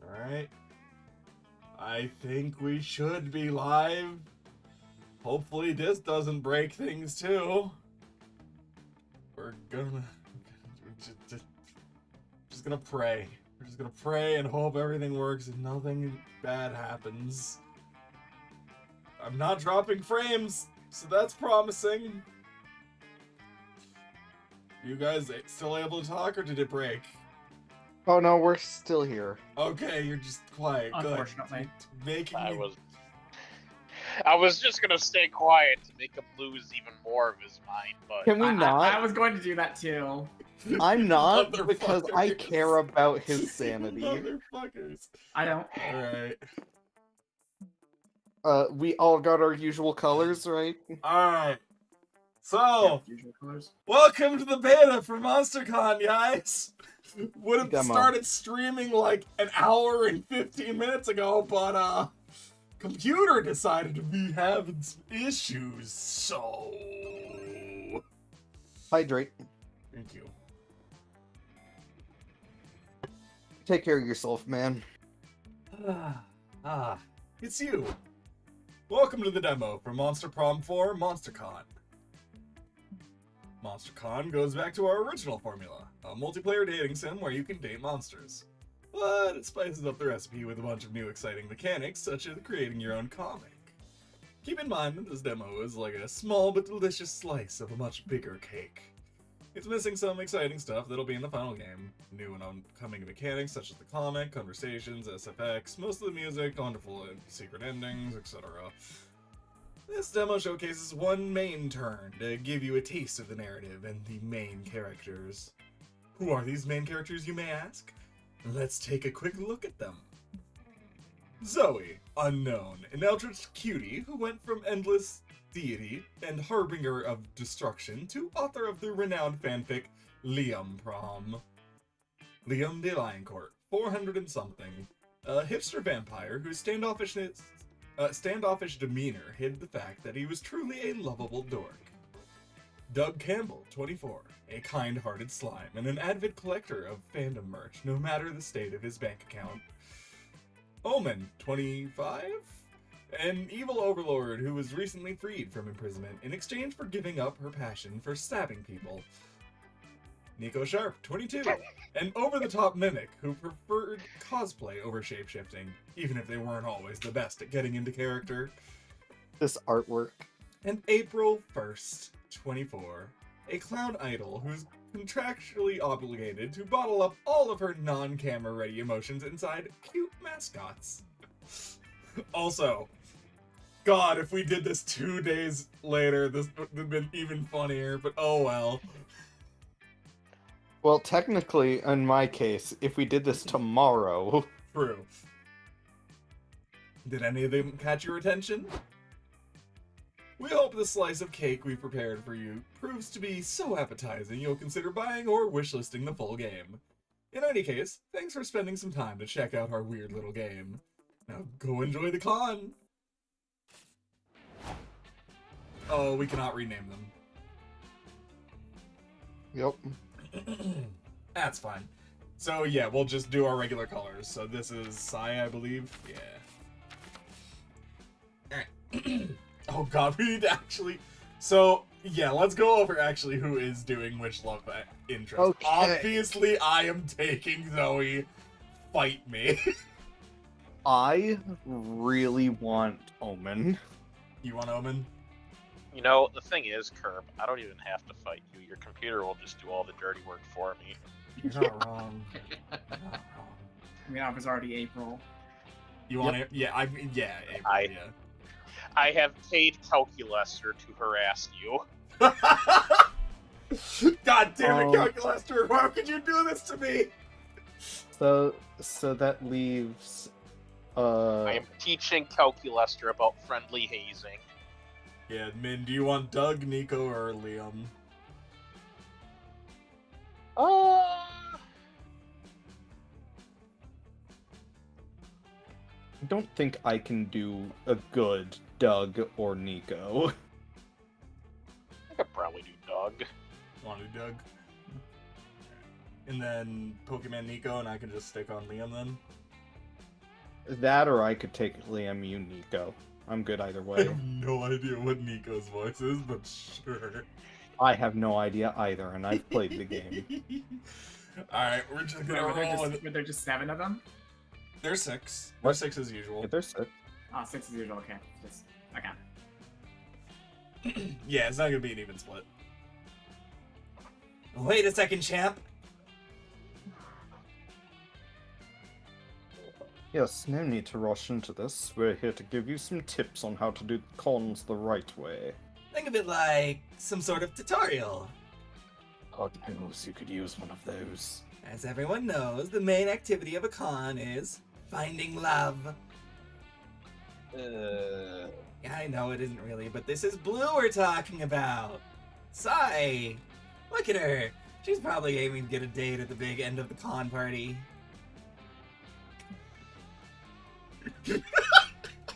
Alright. I think we should be live. Hopefully this doesn't break things too. We're just gonna pray. We're just gonna pray and hope everything works and nothing bad happens. I'm not dropping frames, so that's promising. You guys still able to talk, or did it break? Oh no, we're still here. Okay, you're just quiet. Unfortunately. Good. Making me... I was just gonna stay quiet to make him lose even more of his mind, but Can we not? I was going to do that too. I'm not, because I care about his sanity. Motherfuckers. I don't. Alright. We all got our usual colors, right? Alright. So, Usual colors. welcome to the beta for MonsterCon, guys! Would have Demo. started streaming like an hour and 15 minutes ago, but computer decided to be having some issues, so... Hydrate. Thank you. Take care of yourself, man. It's you. Welcome to the demo for Monster Prom 4 MonsterCon. MonsterCon goes back to our original formula, a multiplayer dating sim where you can date monsters. But it spices up the recipe with a bunch of new exciting mechanics, such as creating your own comic. Keep in mind that this demo is like a small but delicious slice of a much bigger cake. It's missing some exciting stuff that'll be in the final game. New and upcoming mechanics such as the comic, conversations, SFX, most of the music, wonderful secret endings, etc. This demo showcases one main turn to give you a taste of the narrative and the main characters. Who are these main characters, you may ask? Let's take a quick look at them. Zoe, unknown, an eldritch cutie who went from endless deity and harbinger of destruction to author of the renowned fanfic Liam Prom. Liam de Lioncourt, 400 and something, a hipster vampire whose standoffish demeanor hid the fact that he was truly a lovable dork. Doug Campbell, 24, a kind-hearted slime and an avid collector of fandom merch no matter the state of his bank account. Omen, 25? An evil overlord who was recently freed from imprisonment in exchange for giving up her passion for stabbing people. Nico Sharp, 22, an over-the-top mimic who preferred cosplay over shapeshifting, even if they weren't always the best at getting into character. This artwork. And April 1st, 24, a clown idol who's contractually obligated to bottle up all of her non-camera ready emotions inside cute mascots. Also, God, if we did this 2 days later, this would have been even funnier, but oh well. Well, technically, in my case, if we did this tomorrow... True. Did any of them catch your attention? We hope the slice of cake we prepared for you proves to be so appetizing you'll consider buying or wishlisting the full game. In any case, thanks for spending some time to check out our weird little game. Now go enjoy the con! Oh, we cannot rename them. Yep. That's fine. So yeah, we'll just do our regular colors. So this is Sai, I believe. Yeah. Alright. Oh god, we need to actually... So, yeah, let's go over actually who is doing which love interest. Okay. Obviously, I am taking Zoe. Fight me. I really want Omen. You want Omen? you know, the thing is, Curb, I don't even have to fight you. Your computer will just do all the dirty work for me. You're not wrong. You're not wrong. I mean, it was already April. You want it? Yeah, April, yeah. I have paid Calculester to harass you. God damn it, Calculester! How could you do this to me? So that leaves. I am teaching Calculester about friendly hazing. Yeah, Min, do you want Doug, Nico, or Liam? I don't think I can do a good Doug or Nico. I could probably do Doug. Want to do Doug? And then Pokemon Nico, and I can just stick on Liam then? That or I could take Liam, you, Nico. I'm good either I way. have no idea what Nico's voice is, but sure. I have no idea either, and I've played the game. Alright, we're just Wait, gonna roll with it. were there just 7 of them? There's 6. What? There's 6 as usual. If there's six. Oh, 6 is usual. Okay. Just, okay. Yeah, it's not gonna be an even split. Wait a second, champ. Yes, no need to rush into this. We're here to give you some tips on how to do cons the right way. Think of it like some sort of tutorial. God knows you could use one of those. As everyone knows, the main activity of a con is finding love. Yeah, I know it isn't really, but this is Blue we're talking about. Sai! Look at her. She's probably aiming to get a date at the big end of the con party.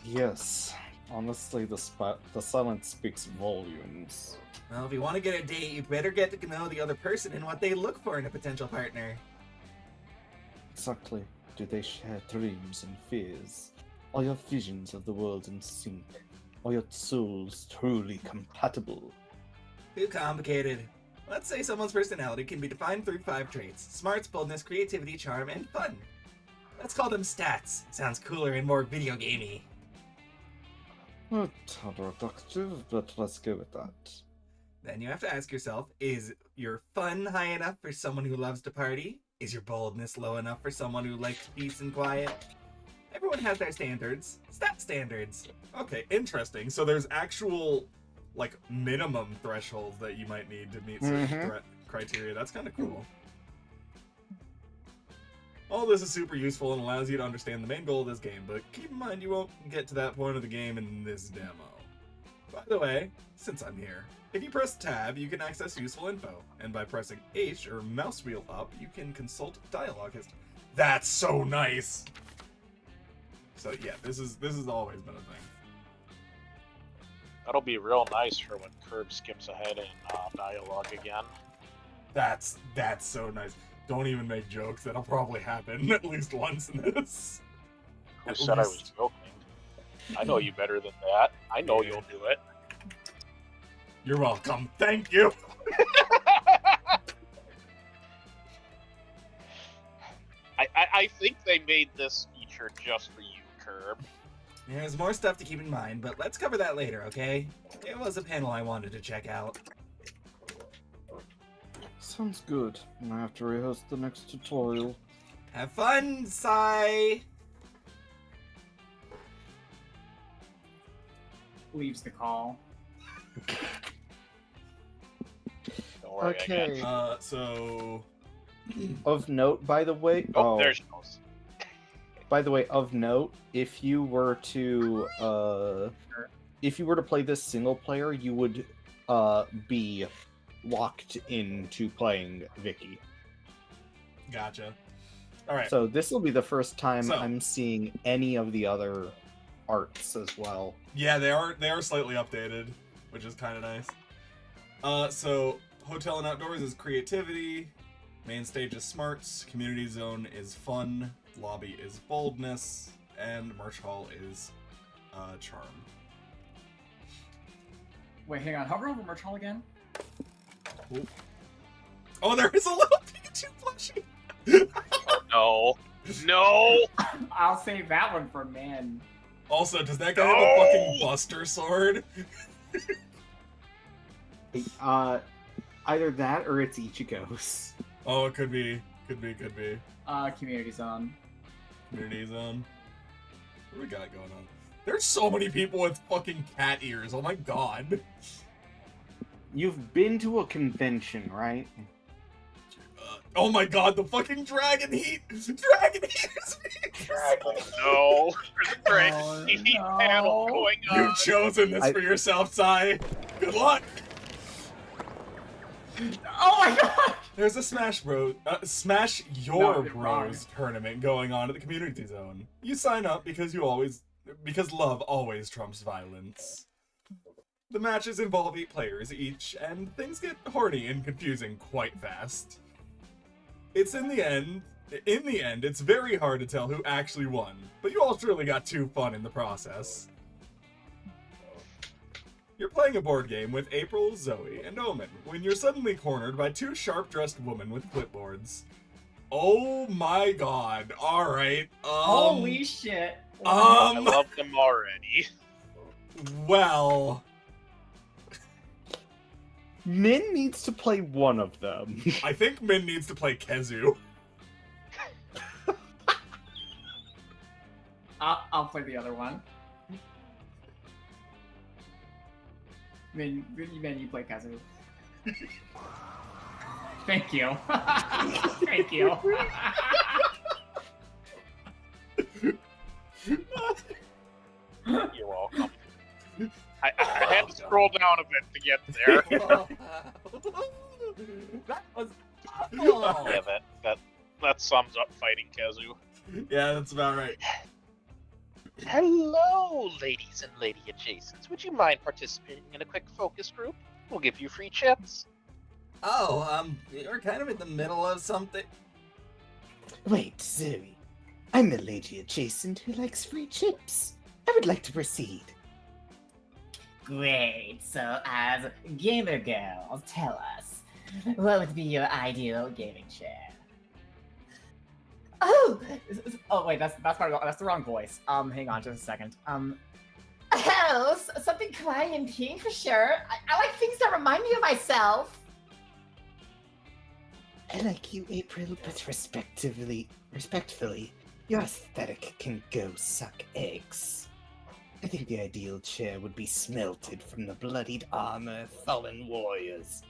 Yes. Honestly, the silence speaks volumes. Well, if you want to get a date, you better get to know the other person and what they look for in a potential partner. Exactly. Do they share dreams and fears? Are your visions of the world in sync? Are your souls truly compatible? Too complicated. Let's say someone's personality can be defined through 5 traits: smarts, boldness, creativity, charm, and fun. Let's call them stats. Sounds cooler and more video gamey. Counterproductive, but let's go with that. Then you have to ask yourself, is your fun high enough for someone who loves to party? Is your boldness low enough for someone who likes peace and quiet? Everyone has their standards. Stat standards. Okay, interesting. So there's actual, like, minimum thresholds that you might need to meet certain criteria. That's kind of cool. All this is super useful and allows you to understand the main goal of this game, but keep in mind you won't get to that point of the game in this demo. By the way, since I'm here, if you press tab, you can access useful info, and by pressing H or mouse wheel up, you can consult dialogue history. That's so nice! So yeah, this has always been a thing. That'll be real nice for when Curb skips ahead in dialogue again. That's so nice. Don't even make jokes. That'll probably happen at least once in this. Who said I was joking? I know you better than that. I know you'll do it. You're welcome. Thank you. I think they made this feature just for you, Curb. There's more stuff to keep in mind, but let's cover that later, okay? It was a panel I wanted to check out. Sounds good. I have to rehearse the next tutorial. Have fun, Sai! Leaves the call. Don't worry, I got you. So... Of note, by the way. Oh, there's Nose. By the way, of note, if you were to play this single player, you would be locked into playing Vicky. Gotcha. Alright. So this will be the first time So- I'm seeing any of the other arts as well. Yeah, they are slightly updated, which is kind of nice. So Hotel and Outdoors is creativity, main stage is smarts, community zone is fun, lobby is boldness, and merch hall is charm. Wait, hang on. Hover over Merch Hall again. Oh, there is a little Pikachu plushie. No. No! I'll save that one for men. Also, does that guy have a fucking Buster sword? Either that or it's Ichigo's. Oh, it could be. Could be. Community zone. Community zone. What do we got going on? There's so many people with fucking cat ears. Oh my god. You've been to a convention, right? Oh my god, the fucking Dragon Heat! Dragon Heat is being No. There's a Dragon Oh, Heat no. panel going on. You've chosen this for yourself, Sai. Good luck! Oh my god! There's a Smash Your No, you're wrong. Bros tournament going on at the community zone. You sign up because love always trumps violence. The matches involve 8 players each, and things get horny and confusing quite fast. It's in the end In the end, it's very hard to tell who actually won, but you all surely got too fun in the process. You're playing a board game with April, Zoe, and Omen when you're suddenly cornered by two sharp-dressed women with clipboards. Oh my god. Alright. Holy shit. I love them already. Well, Min needs to play one of them. I think Min needs to play Kezu. I'll play the other one. Min, you play Kazu. Thank you. Thank you. You're welcome. I had to scroll down a bit to get there. That was Yeah, that sums up fighting Kazu. Yeah, that's about right. Hello, ladies and lady adjacents. Would you mind participating in a quick focus group? We'll give you free chips. Oh, you're kind of in the middle of something. Wait, Zoe. I'm the lady adjacent who likes free chips. I would like to proceed. Great. So, as gamer girls, tell us, what would be your ideal gaming chair? Oh wait, that's the wrong voice. Hang on just a second. Oh, something kawaii and pink for sure. I like things that remind me of myself. I like you, April, but respectfully, your aesthetic can go suck eggs. I think the ideal chair would be smelted from the bloodied armor of fallen warriors.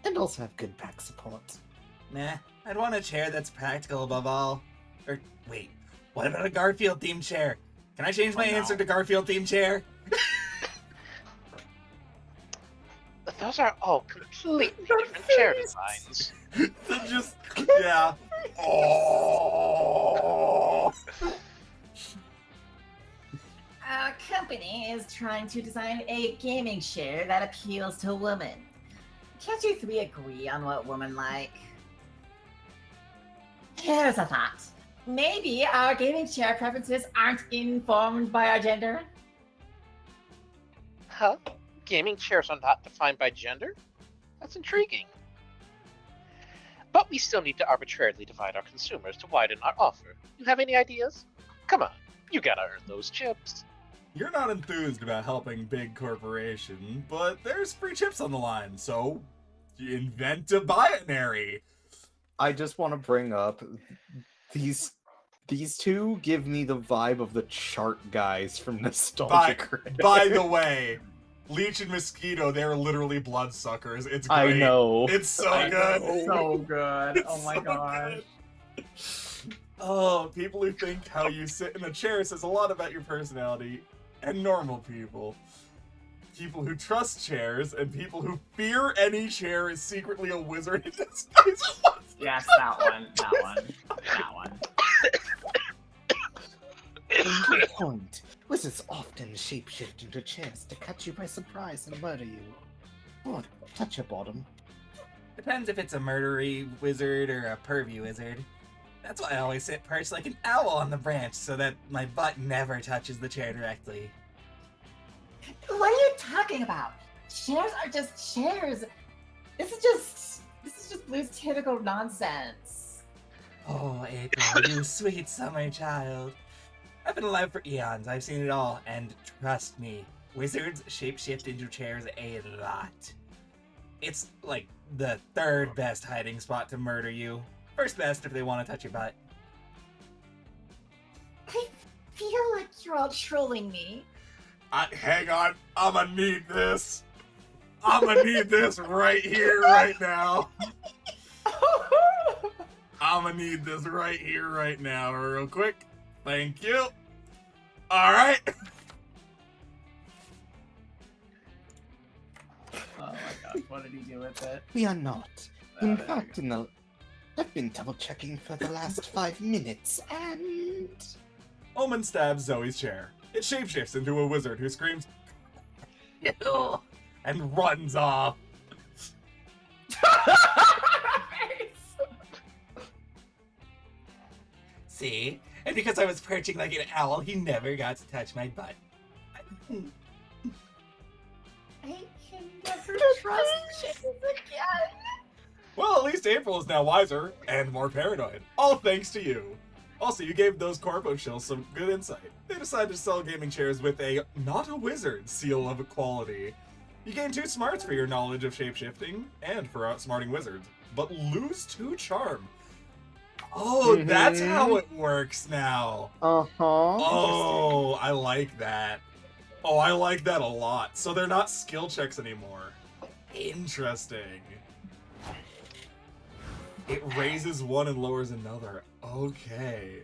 And also have good back support. Nah, I'd want a chair that's practical above all. Or, wait, what about a Garfield-themed chair? Can I change my answer to Garfield-themed chair? Those are all completely different chair designs. Just, yeah. Oh. Our company is trying to design a gaming chair that appeals to women. Can't you three agree on what women like? Here's a thought. Maybe our gaming chair preferences aren't informed by our gender? Huh? Gaming chairs are not defined by gender? That's intriguing. But we still need to arbitrarily divide our consumers to widen our offer. You have any ideas? Come on, you gotta earn those chips. You're not enthused about helping big corporation, but there's free chips on the line, so you invent a binary. I just want to bring up these two give me the vibe of the chart guys from Nostalgia Critic. By the way, Leech and Mosquito, they're literally bloodsuckers. It's great. I know. It's so good. So good. It's Oh my so gosh. good. Oh, people who think how you sit in a chair says a lot about your personality, and normal people. People who trust chairs, and people who fear any chair is secretly a wizard in disguise. Yes, that one. Good point. Wizards often shapeshift into chairs to catch you by surprise and murder you. Oh, touch your bottom. Depends if it's a murdery wizard or a pervy wizard. That's why I always sit perched like an owl on the branch so that my butt never touches the chair directly. What are you talking about? Chairs are just chairs. This is just Blue's typical nonsense. Oh, April, you sweet summer child. I've been alive for eons, I've seen it all, and trust me, wizards shapeshift into chairs a lot. It's like the third best hiding spot to murder you. First best if they want to touch your butt. I feel like you're all trolling me. Hang on, I'ma need this. I'ma need this right here, right now. I'ma need this right here, right now, real quick. Thank you. Alright. Oh my gosh, what did he do with it? We are not. In fact, I've been double checking for the last 5 minutes, and Omen stabs Zoe's chair. It shapeshifts into a wizard who screams "Ew," and runs off. See? And because I was perching like an owl, he never got to touch my butt. I can never trust Chase again. Well, at least April is now wiser and more paranoid. All thanks to you. Also, you gave those Corpo shills some good insight. They decided to sell gaming chairs with a not a wizard seal of quality. You gain 2 smarts for your knowledge of shapeshifting and for outsmarting wizards, but lose 2 charm. Oh, that's how it works now. Uh-huh. Oh, I like that. Oh, I like that a lot. So they're not skill checks anymore. Interesting. It raises one and lowers another. Okay.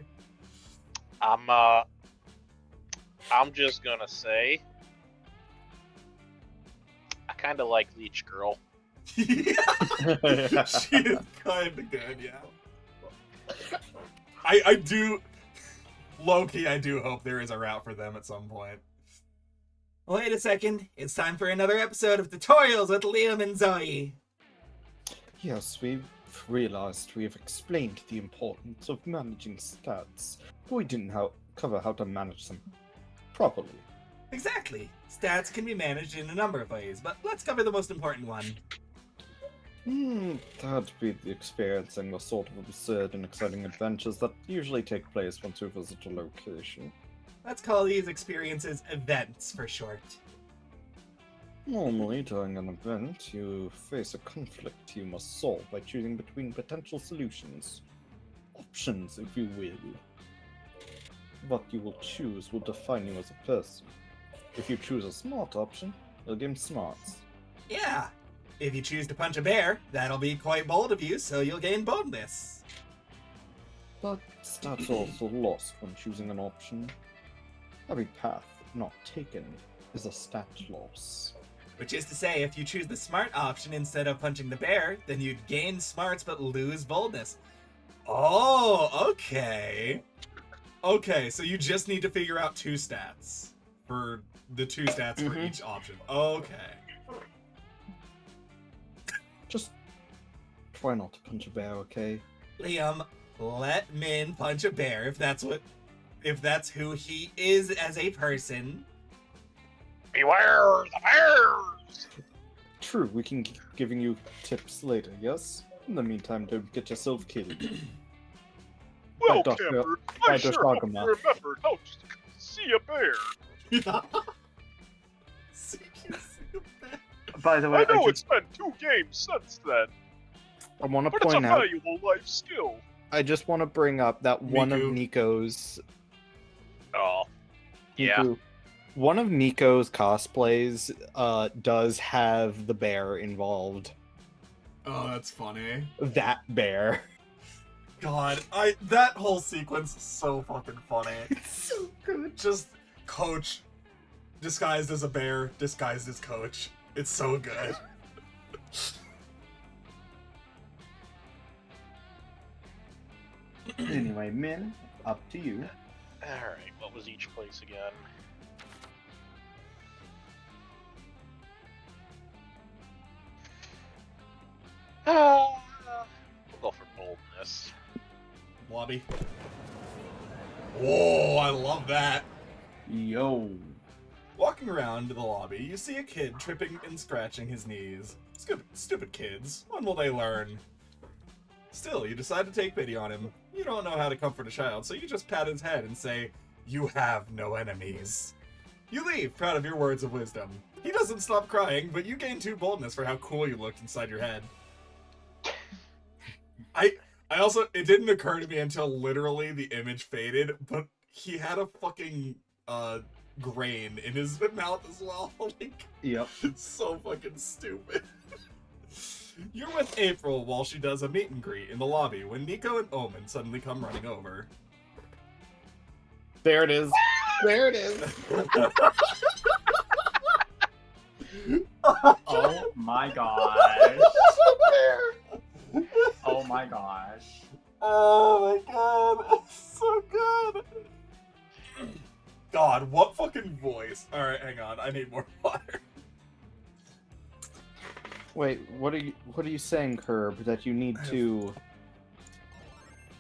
I'm just gonna say, I kind of like Leech Girl. Yeah. She is kind of good, yeah. I do, low-key, I do hope there is a route for them at some point. Wait a second. It's time for another episode of Tutorials with Liam and Zoe. Yes, we've realized we've explained the importance of managing stats, but we didn't cover how to manage them properly. Exactly. Stats can be managed in a number of ways, but let's cover the most important one. That'd be experiencing the sort of absurd and exciting adventures that usually take place once we visit a location. Let's call these experiences events for short. Normally, during an event, you face a conflict you must solve by choosing between potential solutions. Options, if you will. What you will choose will define you as a person. If you choose a smart option, you'll gain smarts. Yeah. If you choose to punch a bear, that'll be quite bold of you, so you'll gain boldness. But stats are also lost when choosing an option. Every path not taken is a stat loss. Which is to say, if you choose the smart option instead of punching the bear, then you'd gain smarts but lose boldness. Oh, okay. Okay, so you just need to figure out 2 stats. For the 2 stats for each option. Okay. Just try not to punch a bear, okay? Liam, let Min punch a bear if that's who he is as a person. Beware the bears! True, we can keep giving you tips later, yes? In the meantime, don't get yourself killed. Well, Dr. Camper, by I sure Dr. hope Agama. you remembered how to see a bear. By the I way, know it's been 2 games since then, I want to but it's a point out, valuable life skill. I just want to bring up that one of Miku. Nico's... Oh, yeah. One of Nico's cosplays does have the bear involved. Oh, that's funny. That bear. God, that whole sequence is so fucking funny. It's so good. Just Coach disguised as a bear, disguised as Coach. It's so good. Anyway, Min, up to you. Alright, what was each place again? We'll go for boldness. Lobby. Whoa, I love that. Yo. Walking around the lobby, you see a kid tripping and scratching his knees. Stupid kids. When will they learn? Still, you decide to take pity on him. You don't know how to comfort a child, so you just pat his head and say, "You have no enemies." You leave, proud of your words of wisdom. He doesn't stop crying, but you gain 2 boldness for how cool you looked inside your head. I also, it didn't occur to me until literally the image faded, but he had a fucking, grain in his mouth as well. Like, Yep. it's so fucking stupid. You're with April while she does a meet and greet in the lobby when Nico and Omen suddenly come running over. There it is. There it is. Oh my gosh. Oh my gosh. Oh my god, so good. God, what fucking voice. Alright, hang on, I need more water. Wait, what are you saying, Herb? That you need to...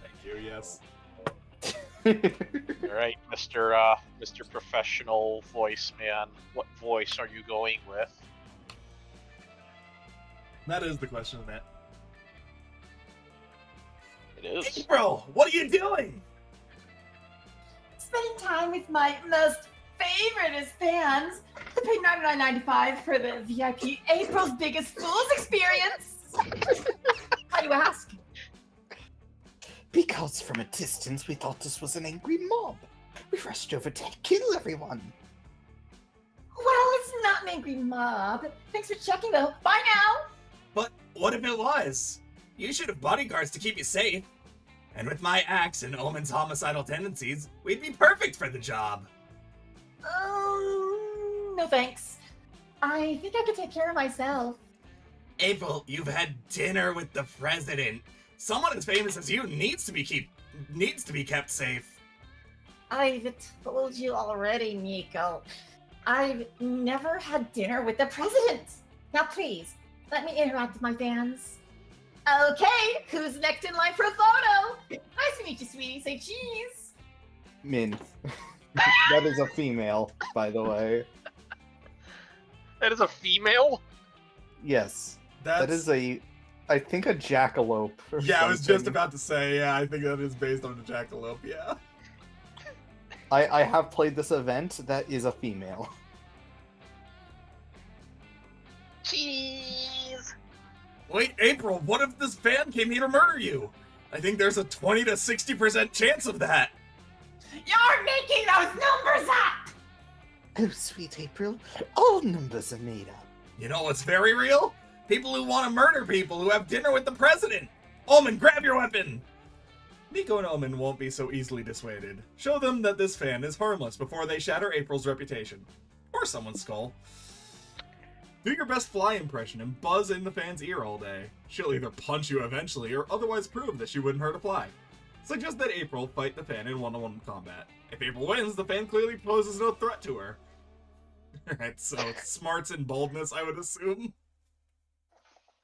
Thank you, yes. Alright, Mr. Professional Voice Man. What voice are you going with? That is the question, Matt. It is. April, what are you doing? Spending time with my most favoriteest fans. I paid $99.95 for the VIP April's Biggest Fools experience. Why do you ask? Because from a distance we thought this was an angry mob. We rushed over to kill everyone. Well, it's not an angry mob. Thanks for checking, though. Bye now. But what if it was? You should have bodyguards to keep you safe. And with my axe and Omen's homicidal tendencies, we'd be perfect for the job. No thanks. I think I could take care of myself. April, you've had dinner with the president. Someone as famous as you needs to be kept safe. I've told you already, Nico. I've never had dinner with the president. Now, please, let me interact with my fans. Okay, who's next in line for a photo? Nice to meet you, sweetie. Say cheese. Min. That is a female, by the way. That is a female? Yes. That's... That is I think a jackalope. Or Yeah, I was something. just about to say, yeah, I think that is based on the jackalope, yeah. I have played this event. That is a female. Cheese! Wait, April, what if this fan came here to murder you? I think there's a 20 to 60% chance of that. You're making those numbers up! Oh, sweet April. All numbers are made up. You know what's very real? People who want to murder people who have dinner with the president. Omen, grab your weapon! Nico and Omen won't be so easily dissuaded. Show them that this fan is harmless before they shatter April's reputation. Or someone's skull. Do your best fly impression and buzz in the fan's ear all day. She'll either punch you eventually or otherwise prove that she wouldn't hurt a fly. Suggest that April fight the fan in one-on-one combat. If April wins, the fan clearly poses no threat to her. Alright, so smarts and boldness, I would assume.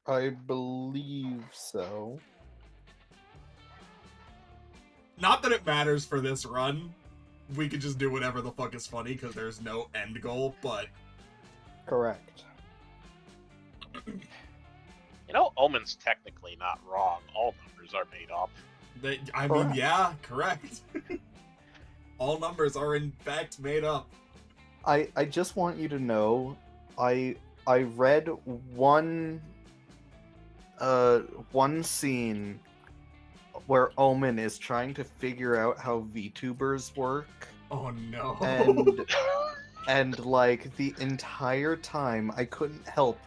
I believe so. Not that it matters for this run. We could just do whatever the fuck is funny because there's no end goal, but... Correct. You know, Omen's technically not wrong. All numbers are made up. I mean, yeah, correct. All numbers are in fact made up. I just want you to know, I read one scene where Omen is trying to figure out how VTubers work, Oh no. and like the entire time I couldn't help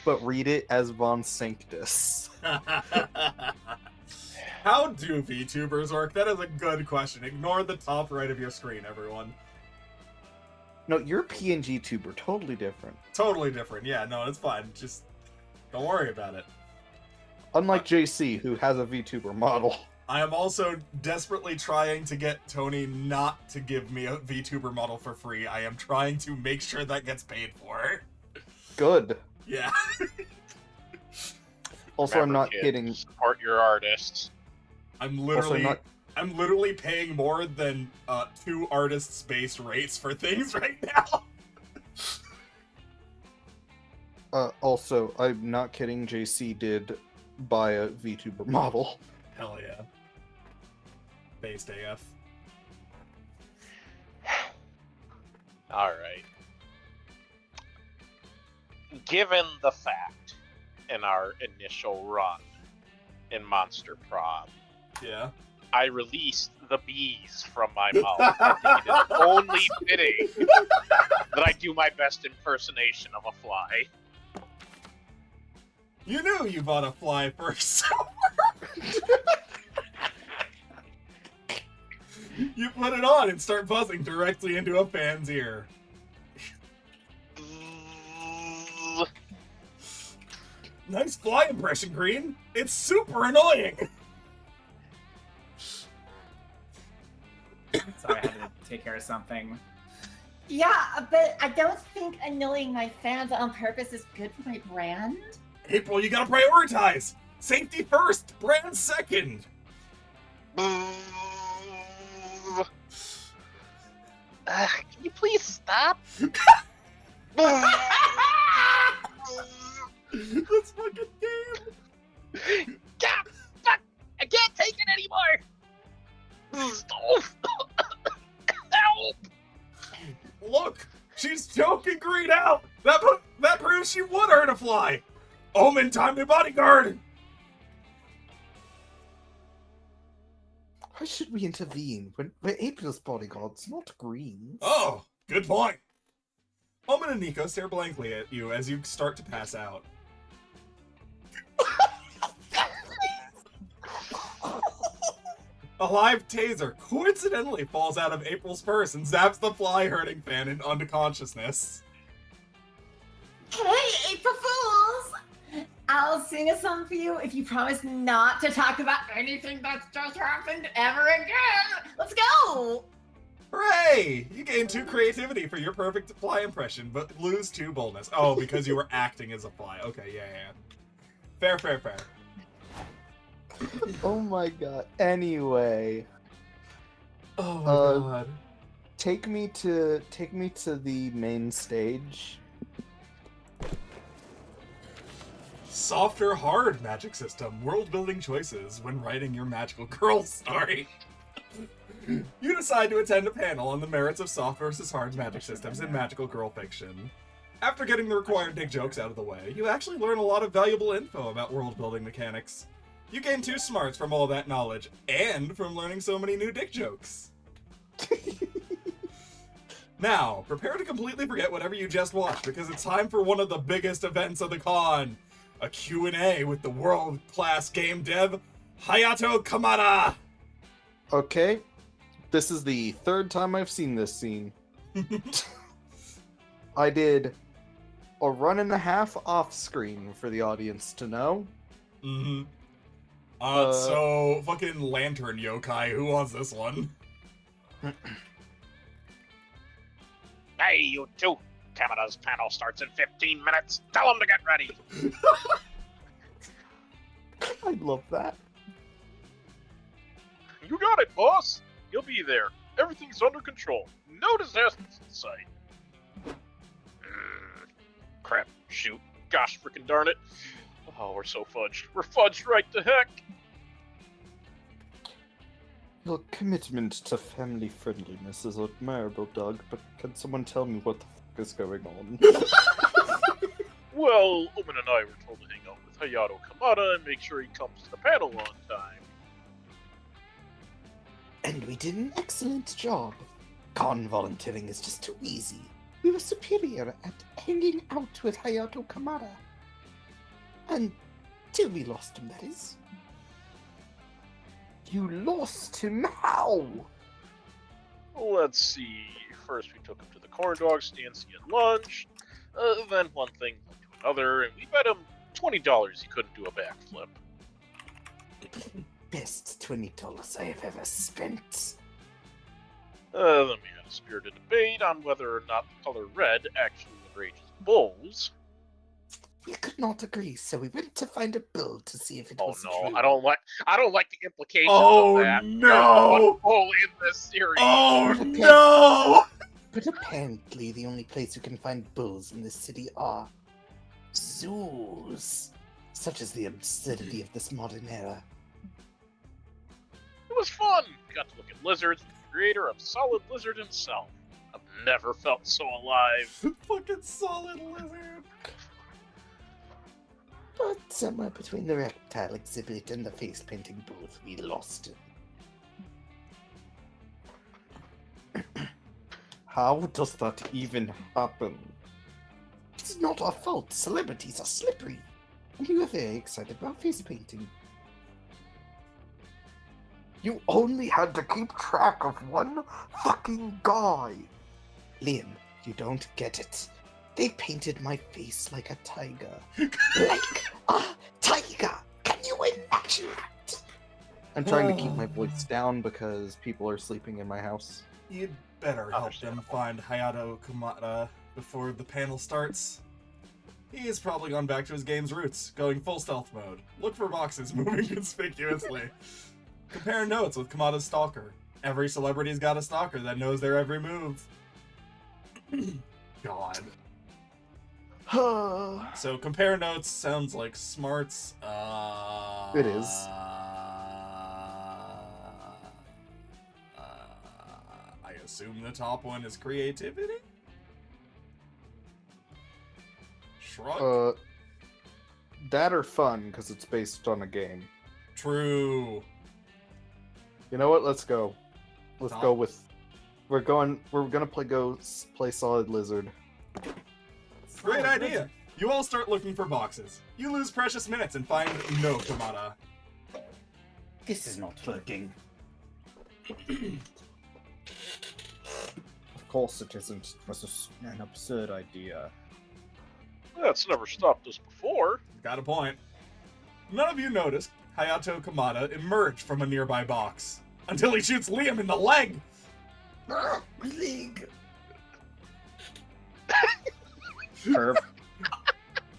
but read it as Von Sanctus. How do VTubers work? That is a good question. Ignore the top right of your screen, everyone. No, you're PNG tuber, totally different. Totally different. Yeah, no, it's fine. Just don't worry about it. Unlike JC, who has a VTuber model. I am also desperately trying to get Tony not to give me a VTuber model for free. I am trying to make sure that gets paid for. Good. Yeah. Also, Remember, I'm not kids, kidding. Support your artists. I'm Also, I'm literally paying more than 2 artists' base rates for things right now. Also, I'm not kidding. JC did buy a VTuber model. Hell yeah. Based AF. Alright. Given the fact in our initial run in Monster Prom, Yeah. I released the bees from my mouth. I think it is only fitting that I do my best impersonation of a fly. You knew you bought a fly first. You put it on and start buzzing directly into a fan's ear. Nice fly impression, Green. It's super annoying. Sorry, I had to take care of something. Yeah, but I don't think annoying my fans on purpose is good for my brand. April, you gotta prioritize! Safety first, brand second! Boo. Can you please stop? This fucking game! God, fuck! I can't take it anymore! Help! Look! She's choking Green out! That proves she would hurt a fly! Omen, time to bodyguard! Why should we intervene when we're April's bodyguards, not Green's? Oh, good point. Omen and Nico stare blankly at you as you start to pass out. A live taser coincidentally falls out of April's purse and zaps the fly-hurting fan into unconsciousness. Hey, April Fools! I'll sing a song for you if you promise not to talk about anything that's just happened ever again. Let's go! Hooray! You gain 2 creativity for your perfect fly impression, but lose 2 boldness. Oh, because you were acting as a fly. Okay, yeah. Fair. Oh my god. Anyway, Oh my god. take me to the main stage. Softer hard magic system. World building choices when writing your magical girl story. You decide to attend a panel on the merits of soft versus hard magic systems in magical girl fiction. After getting the required dick jokes out of the way, you actually learn a lot of valuable info about world building mechanics. You gain 2 smarts from all that knowledge, and from learning so many new dick jokes. Now, prepare to completely forget whatever you just watched, because it's time for one of the biggest events of the con. A Q&A with the world-class game dev, Hayato Kamada! Okay, this is the 3rd time I've seen this scene. I did a run and a half off screen for the audience to know. Mm-hmm. So, fucking Lantern Yokai, who wants this one? Hey, you two! Kamada's panel starts in 15 minutes. Tell them to get ready. I love that. You got it, boss. You'll be there. Everything's under control. No disasters in sight. Crap. Shoot. Gosh freaking darn it. Oh, we're so fudged. We're fudged right to heck. Your commitment to family friendliness is admirable, Doug, but can someone tell me what the fuck is going on? Well, Omen and I were told to hang out with Hayato Kamada and make sure he comes to the panel on time. And we did an excellent job. Con volunteering is just too easy. We were superior at hanging out with Hayato Kamada. Until we lost him, that is. You lost him how? Let's see. First, we took him to the corn dog stand to get lunch. Then one thing led to another, and we bet him $20 he couldn't do a backflip. Best $20 I have ever spent. Then we had a spirited debate on whether or not the color red actually enrages bulls. We could not agree, so we went to find a bull to see if it Oh was no, true. I don't like the implications Oh, of that. no! There's one bull in this series. Oh no! But apparently the only place you can find bulls in this city are zoos. Such is the absurdity of this modern era. It was fun. Got to look at lizards with the creator of Solid Lizard himself. I've never felt so alive. Fucking solid lizard. But somewhere between the reptile exhibit and the face painting booth, we lost him. How does that even happen? It's not our fault. Celebrities are slippery. And we were very excited about face painting. You only had to keep track of one fucking guy. Liam, you don't get it. They painted my face like a tiger. Like a tiger! Can you imagine that? I'm trying to keep my voice down because people are sleeping in my house. You'd better help them find Hayato Kamada before the panel starts. He has probably gone back to his game's roots, going full stealth mode. Look for boxes moving conspicuously. Compare notes with Kamada's stalker. Every celebrity's got a stalker that knows their every move. God. So compare notes sounds like smarts. It is. I assume the top one is creativity? Shrug? That or fun, because it's based on a game. True. You know what? Let's go. Let's Top. go with. We're gonna play Solid Lizard. Great idea. You all start looking for boxes. You lose precious minutes and find no Kamada. This is not working. Of course it isn't. It was an absurd idea. That's never stopped us before. Got a point. None of you notice Hayato Kamada emerge from a nearby box until he shoots Liam in the leg. My leg. Perv.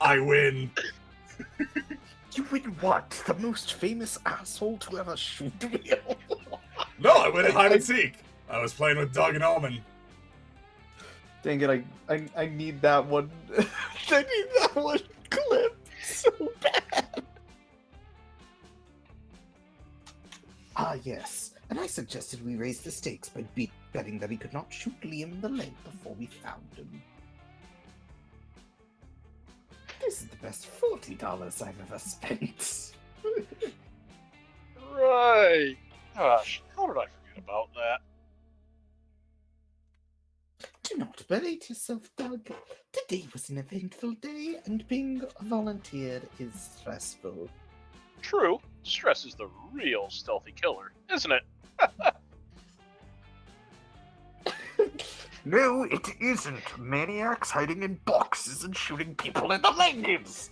I win. You win what? The most famous asshole to ever shoot me? No, I win at hide and seek. I was playing with Doug and Omen. Dang it! I need that one. I need that one clip so bad. Ah, yes. And I suggested we raise the stakes by betting that he could not shoot Liam in the leg before we found him. This is the best $40 I've ever spent. Right. Gosh, how did I forget about that? Do not berate yourself, Doug. Today was an eventful day, and being a volunteer is stressful. True, stress is the real stealthy killer, isn't it? No, it isn't. Maniacs hiding in boxes and shooting people in the legs.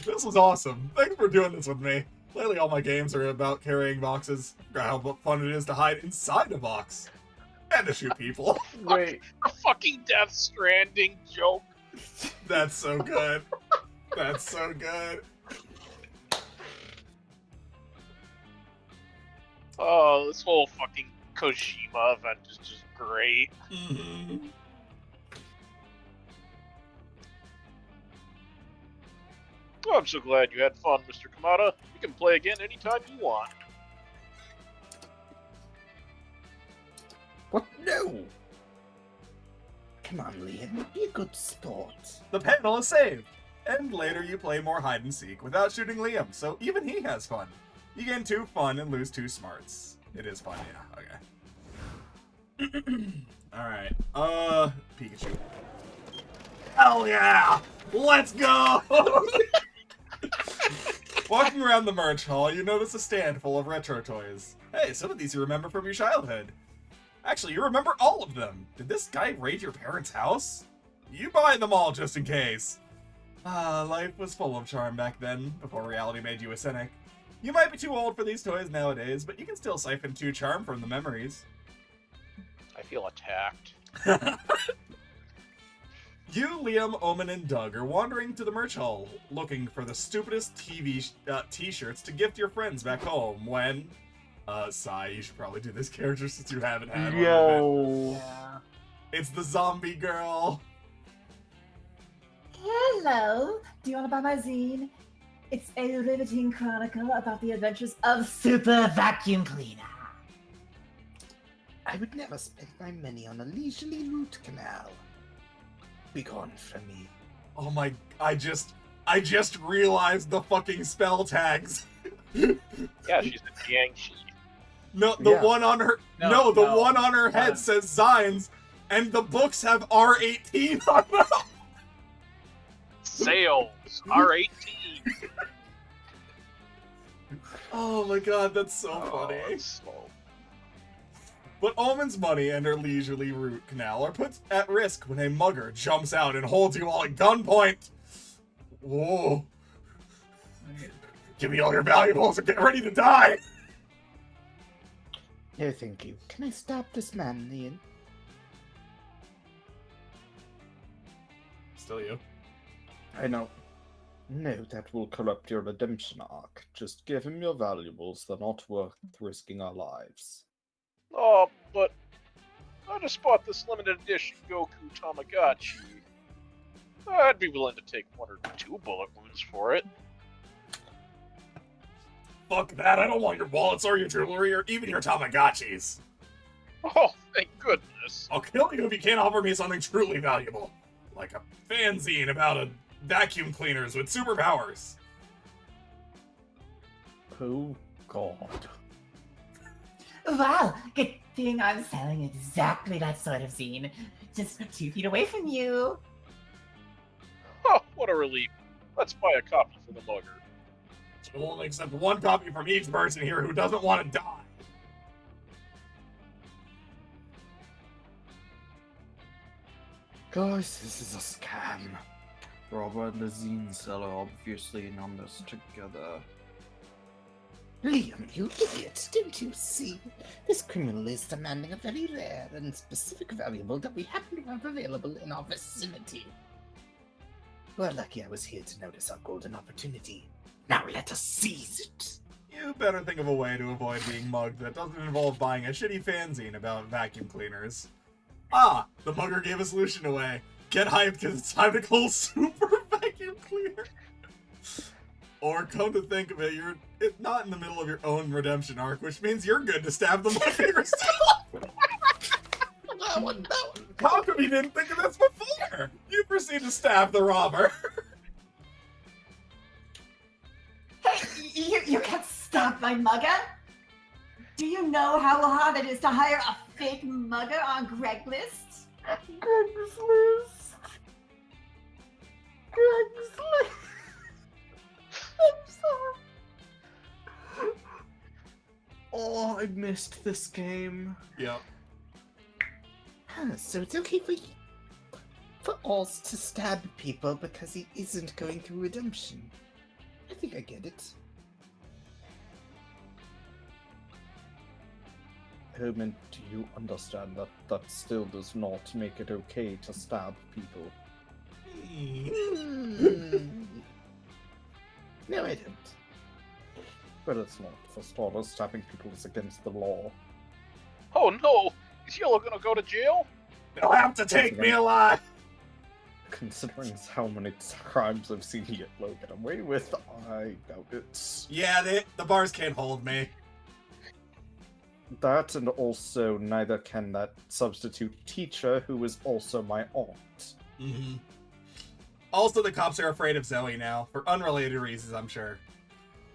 This was awesome. Thanks for doing this with me. Lately, all my games are about carrying boxes. Forgot how fun it is to hide inside a box and to shoot people. Wait. A fucking Death Stranding joke. That's so good. That's so good. Oh, this whole fucking Kojima event is just great. Mm-hmm. Oh, I'm so glad you had fun, Mr. Kamada. You can play again anytime you want. What? No! Come on, Liam. Be a good sport. The panel is saved. And later you play more hide and seek without shooting Liam, so even he has fun. You gain 2 fun and lose 2 smarts. It is fun, yeah, okay. Alright, Pikachu. Hell yeah! Let's go! Walking around the merch hall, you notice a stand full of retro toys. Hey, some of these you remember from your childhood. Actually, you remember all of them. Did this guy raid your parents' house? You buy them all just in case. Life was full of charm back then, before reality made you a cynic. You might be too old for these toys nowadays, but you can still siphon 2 charm from the memories. I feel attacked. You, Liam, Omen, and Doug are wandering to the merch hall, looking for the stupidest t-shirts to gift your friends back home when... Sai, you should probably do this character since you haven't had one. Yo. Yeah. It's the zombie girl. Hello. Do you want to buy my zine? It's a riveting chronicle about the adventures of Super Vacuum Cleaner. I would never spend my money on a leisurely root canal. Be gone from me. Oh my... I just realized the fucking spell tags. Yeah, she's a Jiangxi. No, the Yeah. one on her... No, No, the no. one on her head One. says Zines, and the books have R18 on them. Sales, R18. Oh my god, that's so funny. That's slow. But Omen's money and her leisurely root canal are put at risk when a mugger jumps out and holds you all at gunpoint. Whoa. Give me all your valuables and get ready to die! No, thank you. Can I stop this man, Liam? Still you. I know. No, that will corrupt your redemption arc. Just give him your valuables. They're not worth risking our lives. Oh, but I just bought this limited edition Goku Tamagotchi. I'd be willing to take 1 or 2 bullet wounds for it. Fuck that, I don't want your wallets or your jewelry or even your Tamagotchis. Oh, thank goodness. I'll kill you if you can't offer me something truly valuable. Like a fanzine about a vacuum cleaners with superpowers. Oh, God. Wow, good thing I'm selling exactly that sort of zine. Just 2 feet away from you. Oh, what a relief. Let's buy a copy for the mugger. We'll only accept 1 copy from each person here who doesn't want to die. Guys, this is a scam. Robert and the zine seller obviously in on this together. Liam, you idiot, don't you see? This criminal is demanding a very rare and specific valuable that we happen to have available in our vicinity. We're lucky I was here to notice our golden opportunity. Now let us seize it. You better think of a way to avoid being mugged that doesn't involve buying a shitty fanzine about vacuum cleaners. Ah, the mugger gave a solution away. Get hyped because it's time to call Super Vacuum Cleaner. Or come to think of it, you're not in the middle of your own redemption arc, which means you're good to stab the mugger yourself. That one. How come you didn't think of this before? You proceed to stab the robber. Hey, you can't stop my mugger? Do you know how hard it is to hire a fake mugger on Craigslist? Craigslist. Craigslist. I'm sorry. Oh, I missed this game. Yep. So it's okay for Oz to stab people because he isn't going through redemption. I think I get it. Herman, do you understand that that still does not make it okay to stab people? No, I don't. But it's not. For starters, stabbing people is against the law. Oh no! Is Yellow gonna go to jail? They'll have to take me alive. Considering how many crimes I've seen Yellow get away with, I doubt it. Yeah, the bars can't hold me. That, and also neither can that substitute teacher who is also my aunt. Mm-hmm. Also, the cops are afraid of Zoe now, for unrelated reasons, I'm sure.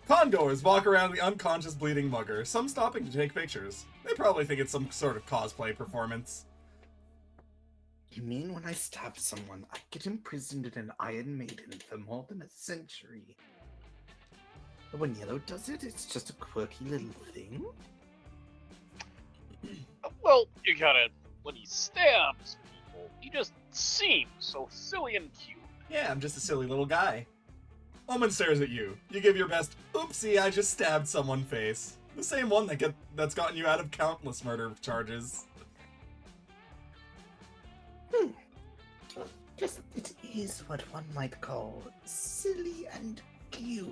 Condors walk around the unconscious bleeding mugger, some stopping to take pictures. They probably think it's some sort of cosplay performance. You mean when I stab someone, I get imprisoned in an Iron Maiden for more than a century? But when Yellow does it, it's just a quirky little thing? Well, you gotta. When he stabs people, he just seems so silly and cute. Yeah, I'm just a silly little guy. Omen stares at you. You give your best, oopsie, I just stabbed someone face. The same one that's gotten you out of countless murder charges. Just, it is what one might call silly and cute.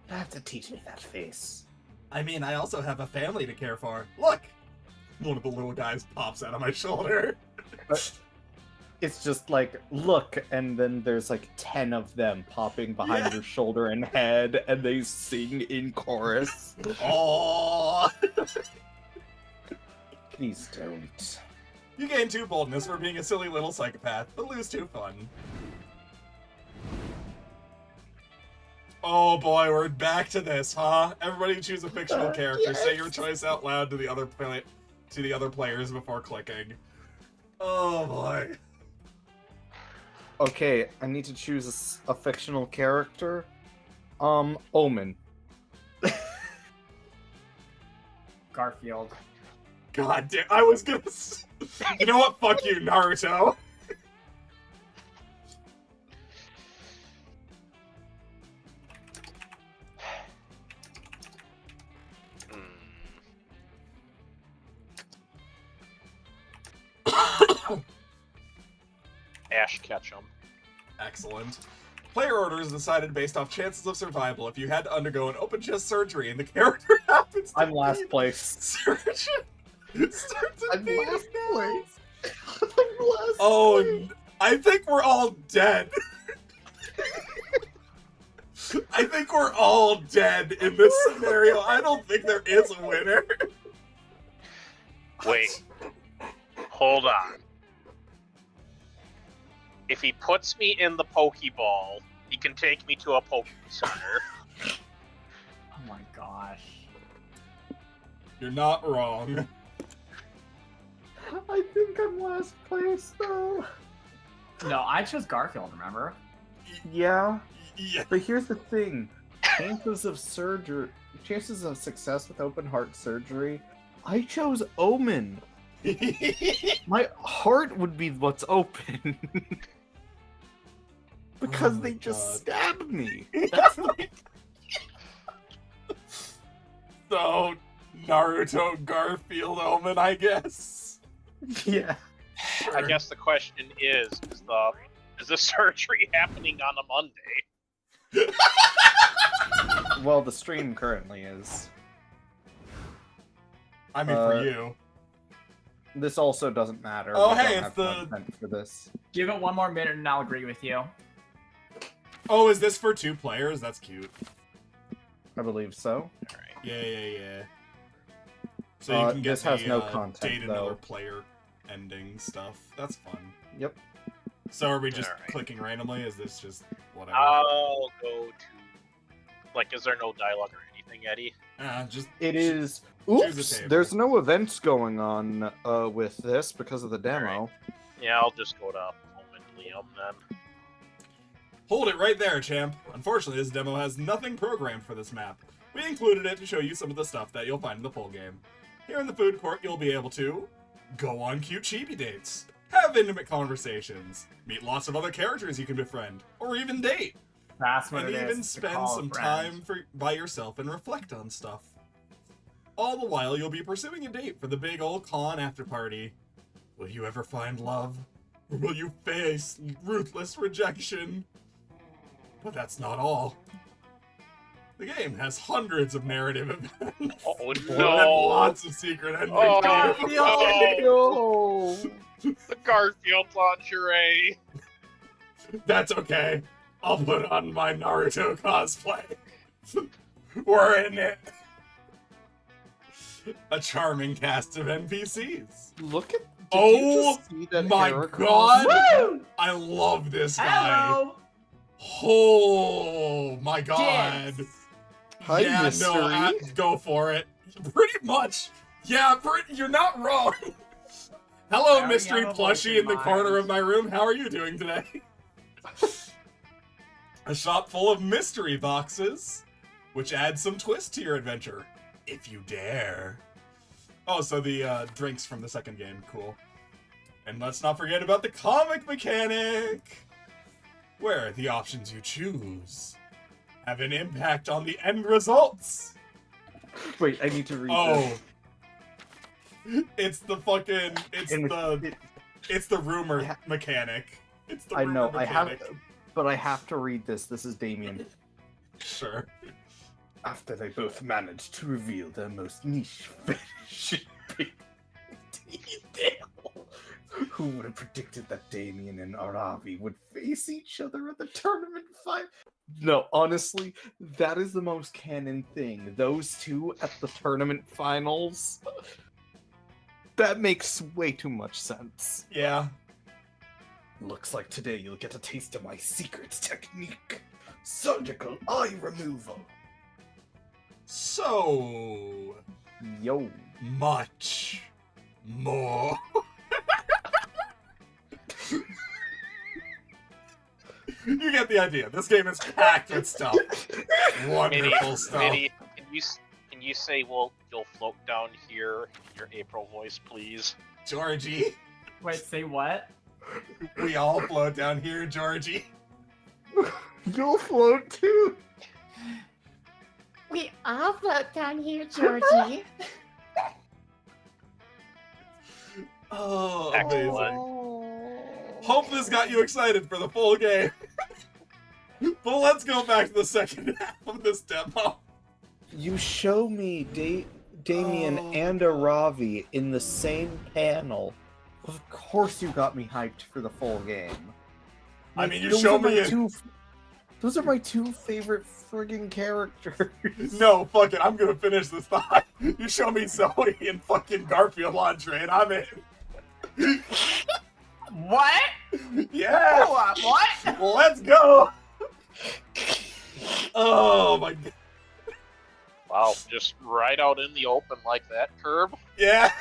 You have to teach me that face. I mean, I also have a family to care for. Look! One of the little guys pops out of my shoulder. But it's just like, look, and then there's like 10 of them popping behind your shoulder and head, and they sing in chorus. Aww! Please don't. You gain 2 boldness for being a silly little psychopath, but lose 2 fun. Oh boy, we're back to this, huh? Everybody choose a fictional character. Yes. Say your choice out loud to the other players before clicking. Oh boy. Okay, I need to choose a fictional character. Omen. Garfield. God damn, I was gonna. You know what? Fuck you, Naruto. Ash Ketchum. Excellent. Player order is decided based off chances of survival if you had to undergo an open chest surgery and the character happens to I'm last need place. surgeon. Starts I'm invading last now. place. I'm last Oh, place. I think we're all dead. I think we're all dead in this scenario. I don't think there is a winner. Wait. Hold on. If he puts me in the Pokeball, he can take me to a Poke Center. Oh my gosh. You're not wrong. I think I'm last place though. No, I chose Garfield, remember? Yeah, Yeah. but here's the thing: chances of success with open heart surgery. I chose Omen. My heart would be what's open. Because Oh my they just God. stabbed me. That's the... So, Naruto, Garfield, Omen, I guess. Yeah. I guess the question is the surgery happening on a Monday? Well, the stream currently is. I mean, for you. This also doesn't matter. Oh, We don't hey, it's have the- content for this. Give it one more minute and I'll agree with you. Oh, is this for 2 players? That's cute. I believe so. Yeah. So you can get this has the, no content, date another though. player ending stuff. That's fun. Yep. So are we just Alright. clicking randomly? Is this just whatever? I'll go to... Like, is there no dialogue or anything, Eddie? Just It is. Choose a Oops. table. There's no events going on with this because of the demo. Yeah, I'll just go to Home and Liam then. hold it right there, champ. Unfortunately, this demo has nothing programmed for this map. We included it to show you some of the stuff that you'll find in the full game. Here in the food court, you'll be able to go on cute chibi dates, have intimate conversations, meet lots of other characters you can befriend, or even date. That's what And it is. even to spend call a some friend. time by yourself and reflect on stuff. All the while, you'll be pursuing a date for the big old con after party. Will you ever find love? Or will you face ruthless rejection? But that's not all. The game has hundreds of narrative events. Oh And no! lots of secret endings. Oh, No. The Garfield lingerie! That's okay. I'll put on my Naruto cosplay. We're in it. A charming cast of NPCs. Look at. Did Oh you just see that my Eric God. Ross- I love this guy. Hello! Oh my god. Dibs. Hi, yeah, mystery. no, go for it. Pretty much. Yeah, you're not wrong. Hello, I already mystery have a voice plushie in in the mind. corner of my room. How are you doing today? A shop full of mystery boxes, which adds some twist to your adventure, if you dare. Oh, so the drinks from the second game, cool. And let's not forget about the comic mechanic, where the options you choose have an impact on the end results. Wait, I need to read Oh. It's the fucking, this. it's the rumor Yeah. mechanic. It's the I rumor know. I mechanic. have, but I have to read this. This is Damien. Sure. After they both managed to reveal their most niche fetish detail. Who would have predicted that Damien and Aravi would face each other at the tournament fight? No, honestly, that is the most canon thing. Those two at the tournament finals. That makes way too much sense. Yeah. Looks like today you'll get a taste of my secret technique. Surgical eye removal. So Yo. much more. You get the idea. This game is packed with stuff. Wonderful stuff. Minnie, can you say, well, you'll float down here in your April voice, please? Georgie, Wait, say what? we all float down here, Georgie. You'll float too. We all float down here, Georgie. Oh, Excellent. amazing. Hope this got you excited for the full game. But let's go back to the second half of this demo. You show me Damien Oh. and Aravi in the same panel. Of course you got me hyped for the full game. I mean, you those showed are my me it. Those are my two favorite friggin' characters. No, fuck it, I'm gonna finish this thought. You show me Zoe and fucking Garfield lingerie, and I'm in. What? Yeah! What? Let's go! Oh my god. Wow, just right out in the open like that, Curb. Yeah!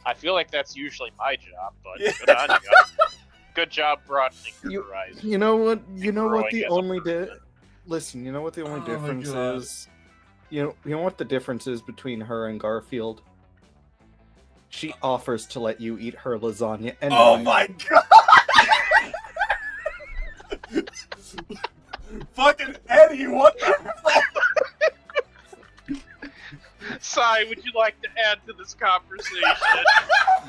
I feel like that's usually my job, but Yeah. good on you. Good job broadening your You- horizon. You know what? You know what Growing the as a only person. Listen, you know what the only Oh my difference God. is? You know what the difference is between her and Garfield? She offers to let you eat her lasagna anyway. Oh my god! Fucking Eddie, what the fuck? Sai, would you like to add to this conversation?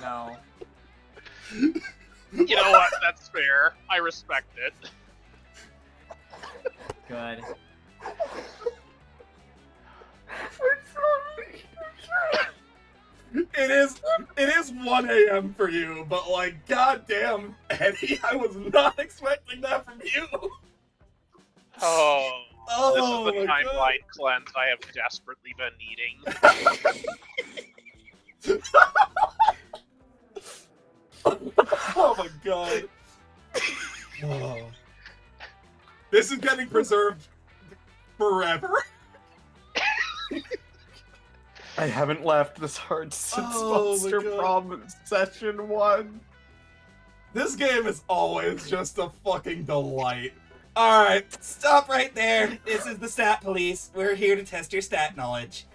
No. You know what? That's fair. I respect it. Good. It is 1 a.m. for you, but like, goddamn, Eddie, I was not expecting that from you. Oh, Oh this is the my timeline God. cleanse I have desperately been needing. Oh my god. Oh. This is getting preserved forever. I haven't laughed this hard since Oh my Monster God. Prom Session 1. This game is always just a fucking delight. Alright, Stop right there. This is the Stat Police. We're here to test your stat knowledge.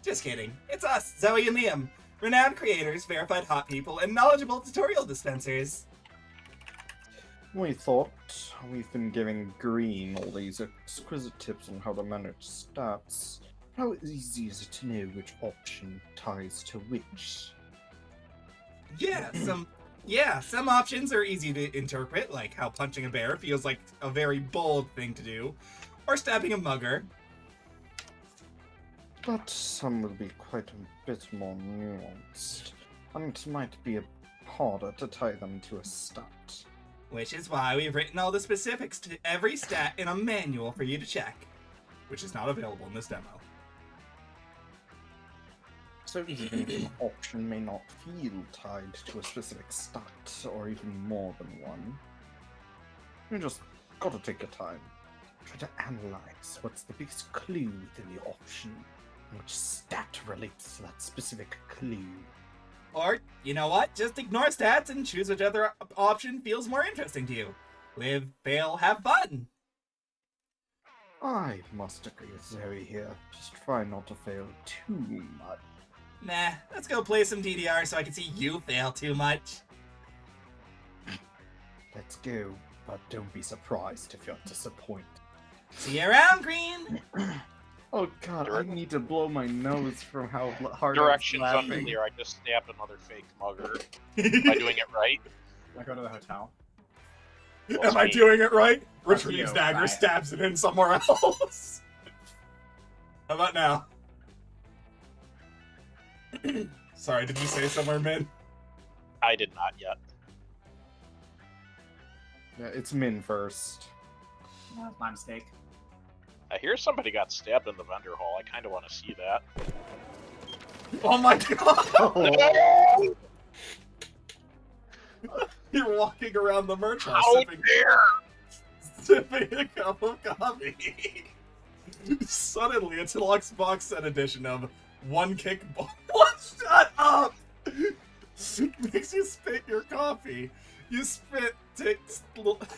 Just kidding. It's us, Zoe and Liam. Renowned creators, verified hot people, and knowledgeable tutorial dispensers. We thought we've been giving Green all these exquisite tips on how to manage stats. How easy is it to know which option ties to which? Some options are easy to interpret, like how punching a bear feels like a very bold thing to do, or stabbing a mugger. But some will be quite a bit more nuanced, and it might be harder to tie them to a stat. Which is why we've written all the specifics to every stat in a manual for you to check. which is not available in this demo. So even if an option may not feel tied to a specific stat, or even more than one, you just gotta take your time. Try to analyze what's the biggest clue within the option, and which stat relates to that specific clue. Or, you know what? Just ignore stats and choose whichever option feels more interesting to you. Live, fail, have fun! I must agree with Zoe here. Just try not to fail too much. Nah, let's go play some DDR so I can see you fail too much. Let's go, but don't be surprised if you're disappointed. See you around, Green! Oh god, I need to blow my nose from how hard Directions I'm laughing. unclear. I just stabbed another fake mugger. Am I doing it right? I go to the hotel. Am I doing it right? Fuck Retrieves you, dagger, right. stabs it in somewhere else. How about now? Sorry, did you say somewhere mid? I did not yet. Yeah, it's Min first. That was my mistake. I hear somebody got stabbed in the vendor hall. I kind of want to see that. Oh my god! You're walking around the merch house How sipping, dare! sipping a cup of coffee. Suddenly, it's a deluxe box set edition of One Kick Ball. What? Shut up! Makes you spit your coffee. You spit takes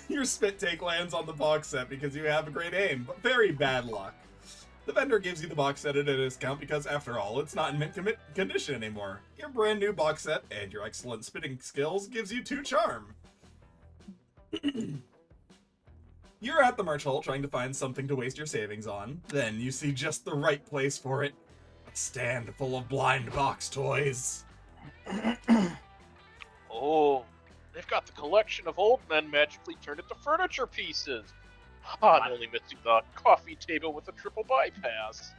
your spit take lands on the box set because you have a great aim, but very bad luck. The vendor gives you the box set at a discount because, after all, it's not in mint condition anymore. Your brand new box set and your excellent spitting skills gives you 2 charm. You're at the merch hall trying to find something to waste your savings on. Then you see just the right place for it. A stand full of blind box toys. Oh, they've got the collection of old men magically turned into furniture pieces. I'm only missing the coffee table with a triple bypass.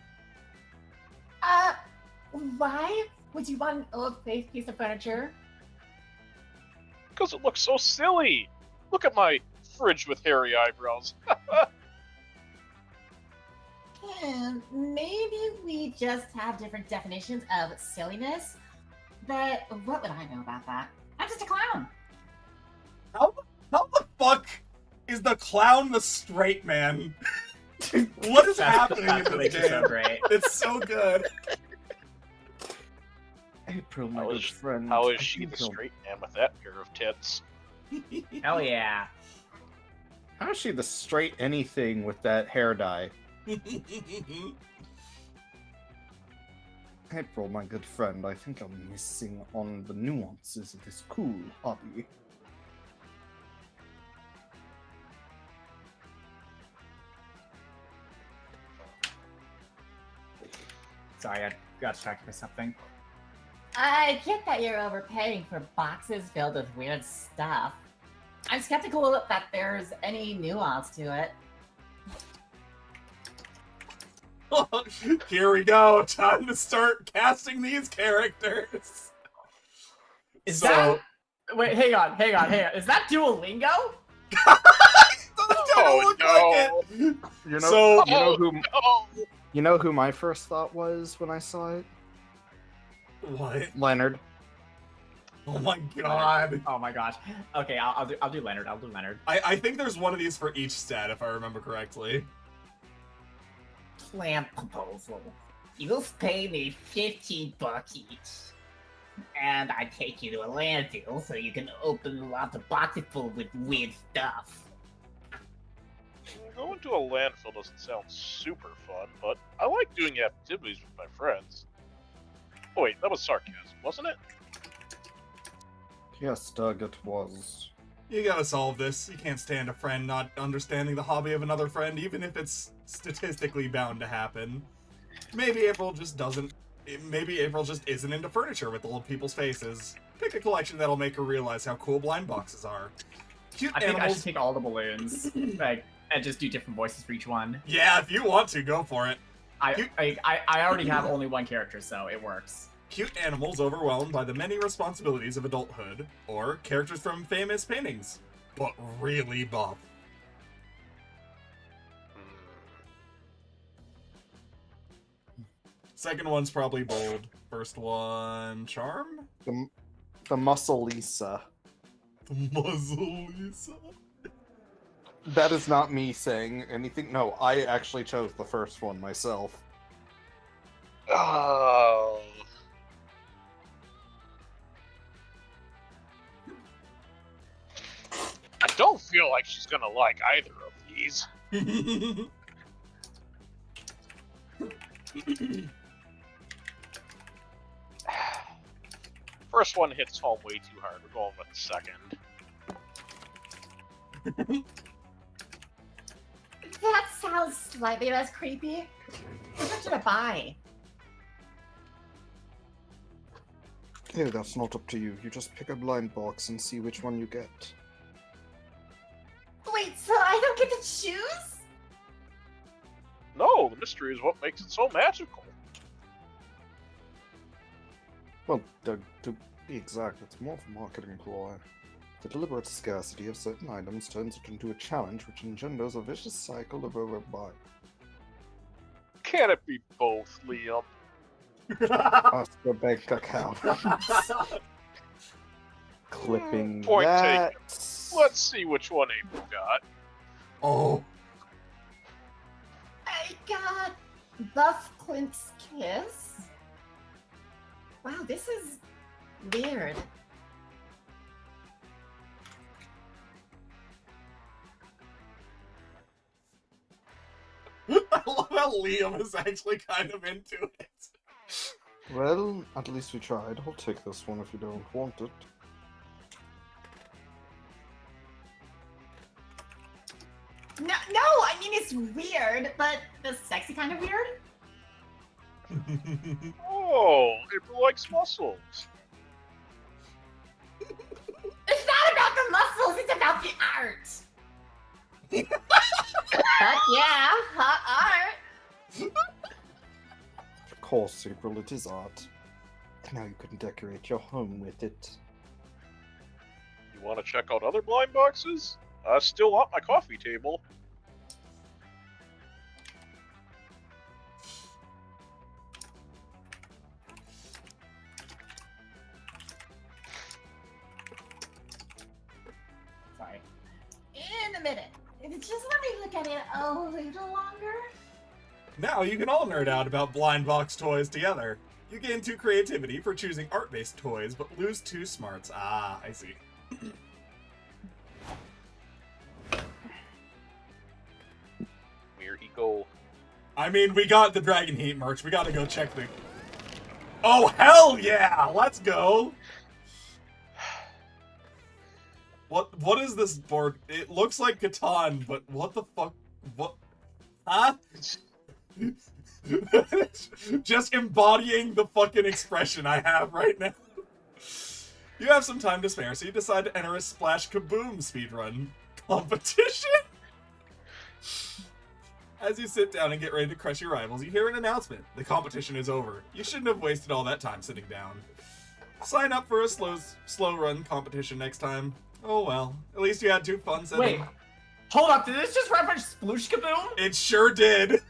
Why would you want an old piece of furniture? Because it looks so silly. Look at my fridge with hairy eyebrows. Maybe we just have different definitions of silliness. But what would I know about that? I'm just a clown. How the fuck is the clown the straight man? What is happening in That this makes it so game? great. It's so good. April, my How good is- friend. How is I she think the I'll- straight man with that pair of tits? Hell yeah. How is she the straight anything with that hair dye? April, my good friend, I think I'm missing on the nuances of this cool hobby. Sorry, I got distracted by something. I get that you're overpaying for boxes filled with weird stuff. I'm skeptical that there's any nuance to it. Here we go. Time to start casting these characters. Is So- that... Wait, hang on. Is that Duolingo? Don't look like it. You know, So- you know who my first thought was when I saw it? What? Leonard. Oh my god. Oh my gosh. Okay, I'll do Leonard. I think there's one of these for each stat, if I remember correctly. Plan proposal. You pay me 15 bucks each. And I take you to a landfill so you can open lots of boxes full with weird stuff. Going to a landfill doesn't sound super fun, but I like doing activities with my friends. Oh wait, that was sarcasm, wasn't it? Yes, Doug, it was. You gotta solve this. You can't stand a friend not understanding the hobby of another friend, even if it's statistically bound to happen. Maybe April just isn't into furniture with old people's faces. Pick a collection that'll make her realize how cool blind boxes are. Cute I think I should animals. take all the balloons, and just do different voices for each one. Yeah, if you want to, go for it. I already have only one character, so it works. Cute animals overwhelmed by the many responsibilities of adulthood, or characters from famous paintings, but really buff. Second one's probably bold. First one, charm? The Muscle Lisa. The muzzle, Lisa. That is not me saying anything. No, I actually chose the first one myself. Oh. I don't feel like she's gonna like either of these. First one hits home way too hard. We're going with the second. That sounds slightly less creepy. What should I buy? Hey, that's not up to you. You just pick a blind box and see which one you get. Wait, so I don't get to choose? No, the mystery is what makes it so magical. Well, to be exact, it's more of a marketing ploy. The deliberate scarcity of certain items turns it into a challenge which engenders a vicious cycle of overbuy. Can it be both, Liam? Ask your bank account. Clipping Point that. Let's see which one April got. Oh. I got Buff Clint's Kiss. Wow, this is weird. I love how Liam is actually kind of into it. Well, at least we tried. I'll take this one if you don't want it. No, I mean it's weird, but the sexy kind of weird. Oh, April likes muscles. It's not about the muscles, it's about the art. But yeah, hot art. Of course, April, it is art. And now you can decorate your home with it. You want to check out other blind boxes? Still on my coffee table. Sorry. In a minute. Just let me look at it a little longer. Now you can all nerd out about blind box toys together. You gain 2 creativity for choosing art-based toys, but lose 2 smarts. Ah, I see. Where he go? I mean, we got the Dragon Heat merch. We gotta go check the... Oh, hell yeah! Let's go! What is this board? It looks like Catan, but what the fuck? What? Huh? Just embodying the fucking expression I have right now. You have some time to spare, so you decide to enter a Splash Kaboom speedrun competition. As you sit down and get ready to crush your rivals, you hear an announcement. The competition is over. You shouldn't have wasted all that time sitting down. Sign up for a slow run competition next time. Oh well, at least you had 2 fun sitting. Wait, hold up, did this just reference Sploosh Kaboom? It sure did.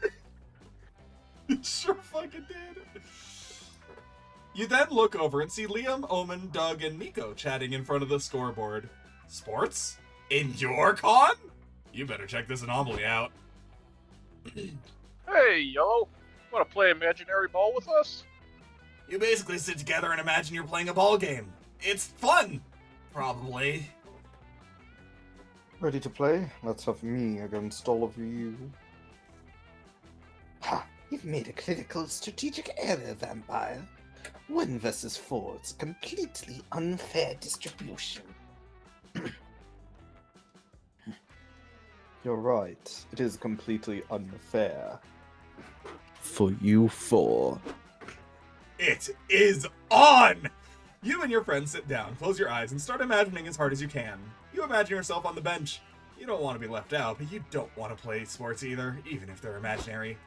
It sure fucking did. You then look over and see Liam, Omen, Doug, and Nico chatting in front of the scoreboard. Sports? In your con? You better check this anomaly out. Hey, Yellow. Want to play imaginary ball with us? You basically sit together and imagine you're playing a ball game. It's fun! Probably. Ready to play? Let's have me against all of you. Ha! You've made a critical strategic error, Vampire. 1 versus 4 is a completely unfair distribution. You're right. It is completely unfair. For you 4. It is on! You and your friends sit down, close your eyes, and start imagining as hard as you can. You imagine yourself on the bench. You don't want to be left out, but you don't want to play sports either, even if they're imaginary.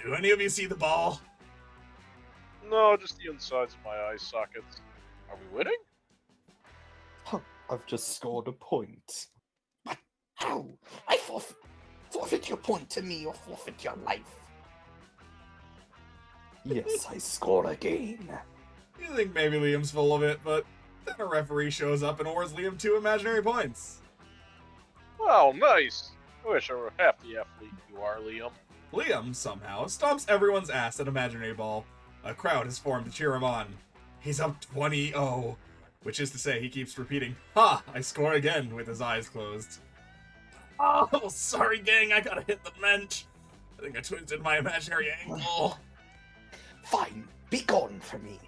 Do any of you see the ball? No, just the insides of my eye sockets. Are we winning? Huh, I've just scored a point. How? I forfeit your point to me or forfeit your life. Yes, I score again. You think maybe Liam's full of it, but then a referee shows up and awards Liam 2 imaginary points. Wow, nice. I wish I were half the athlete you are, Liam. Liam, somehow, stomps everyone's ass at imaginary ball. A crowd has formed to cheer him on. He's up 20-0, which is to say he keeps repeating, "Ha! I score again," with his eyes closed. Oh, sorry gang, I gotta hit the bench. I think I twisted my imaginary ankle. Fine, be gone from me.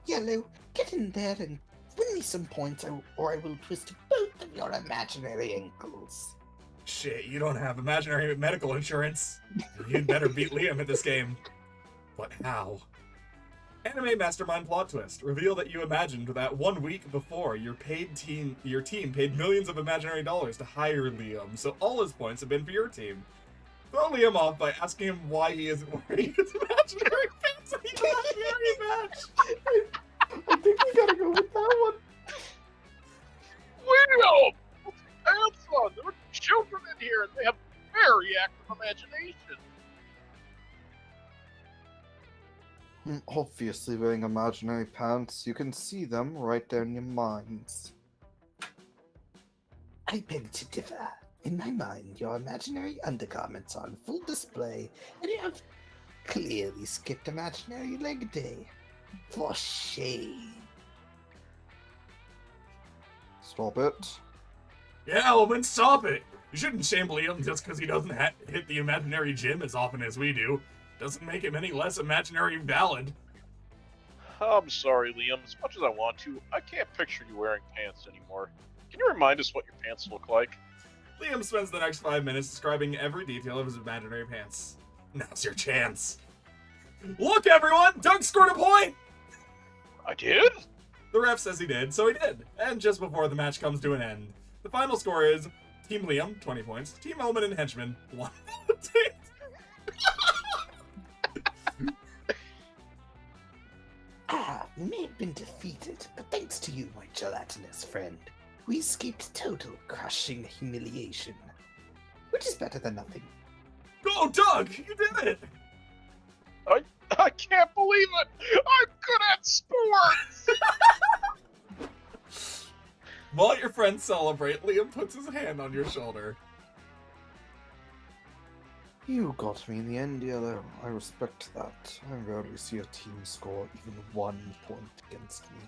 Yellow, get in there and win me some points, or I will twist both of your imaginary ankles. Shit, you don't have imaginary medical insurance. You'd better beat Liam at this game. But how? Anime Mastermind plot twist. Reveal that you imagined that 1 week before your team paid millions of imaginary dollars to hire Liam, so all his points have been for your team. Throw Liam off by asking him why he isn't wearing his imaginary pants in the imaginary match. I think we gotta go with that one. Liam! Put your pants on! There are children in here and they have very active imagination. Obviously wearing imaginary pants, you can see them right there in your minds. I beg to differ. In my mind, your imaginary undergarments are on full display, and you have clearly skipped imaginary leg day. For shame. Stop it. Yeah, Omen, stop it! You shouldn't shame Liam just because he doesn't hit the imaginary gym as often as we do. Doesn't make him any less imaginary valid. I'm sorry, Liam. As much as I want to, I can't picture you wearing pants anymore. Can you remind us what your pants look like? Liam spends the next 5 minutes describing every detail of his imaginary pants. Now's your chance. Look, everyone! Doug scored a point! I did? The ref says he did, so he did. And just before the match comes to an end, the final score is Team Liam, 20 points. Team Elman and Henchman, 1. We may have been defeated, but thanks to you, my gelatinous friend, we escaped total crushing humiliation. Which is better than nothing. Oh, Doug, you did it! I can't believe it! I'm good at sports! While your friends celebrate, Liam puts his hand on your shoulder. You got me in the end, Yellow. I respect that. I rarely see a team score even 1 point against me.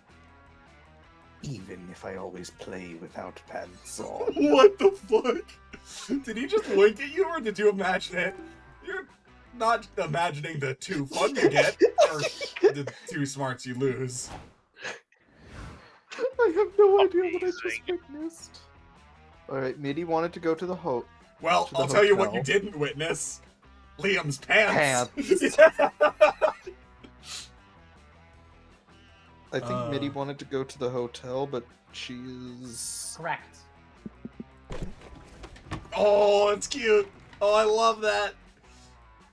Even if I always play without pants on. What the fuck? Did he just wink at you, or did you imagine it? You're not imagining the 2 fun you get, or the 2 smarts you lose. I have no idea what I just witnessed. Alright, Mitty wanted to go to the Well, to the I'll tell you what you hotel. didn't witness. Liam's pants. I think Mitty wanted to go to the hotel, but she is... Correct. Oh, it's cute. Oh, I love that.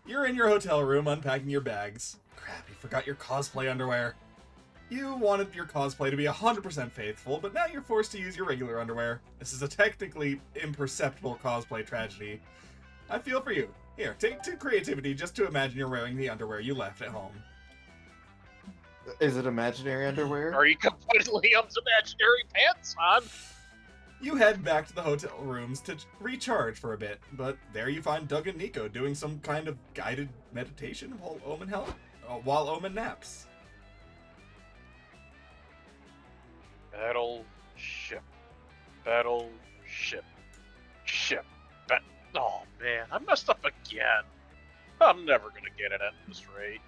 You're in your hotel room unpacking your bags. Crap, you forgot your cosplay underwear. You wanted your cosplay to be 100% faithful, but now you're forced to use your regular underwear. This is a technically imperceptible cosplay tragedy. I feel for you. Here, take 2 creativity just to imagine you're wearing the underwear you left at home. Is it imaginary underwear? Are you putting Liam's imaginary pants on? You head back to the hotel rooms to recharge for a bit, but there you find Doug and Nico doing some kind of guided meditation while Omen naps. Battleship. Battleship. Ship. Oh man, I messed up again. I'm never gonna get it at this rate.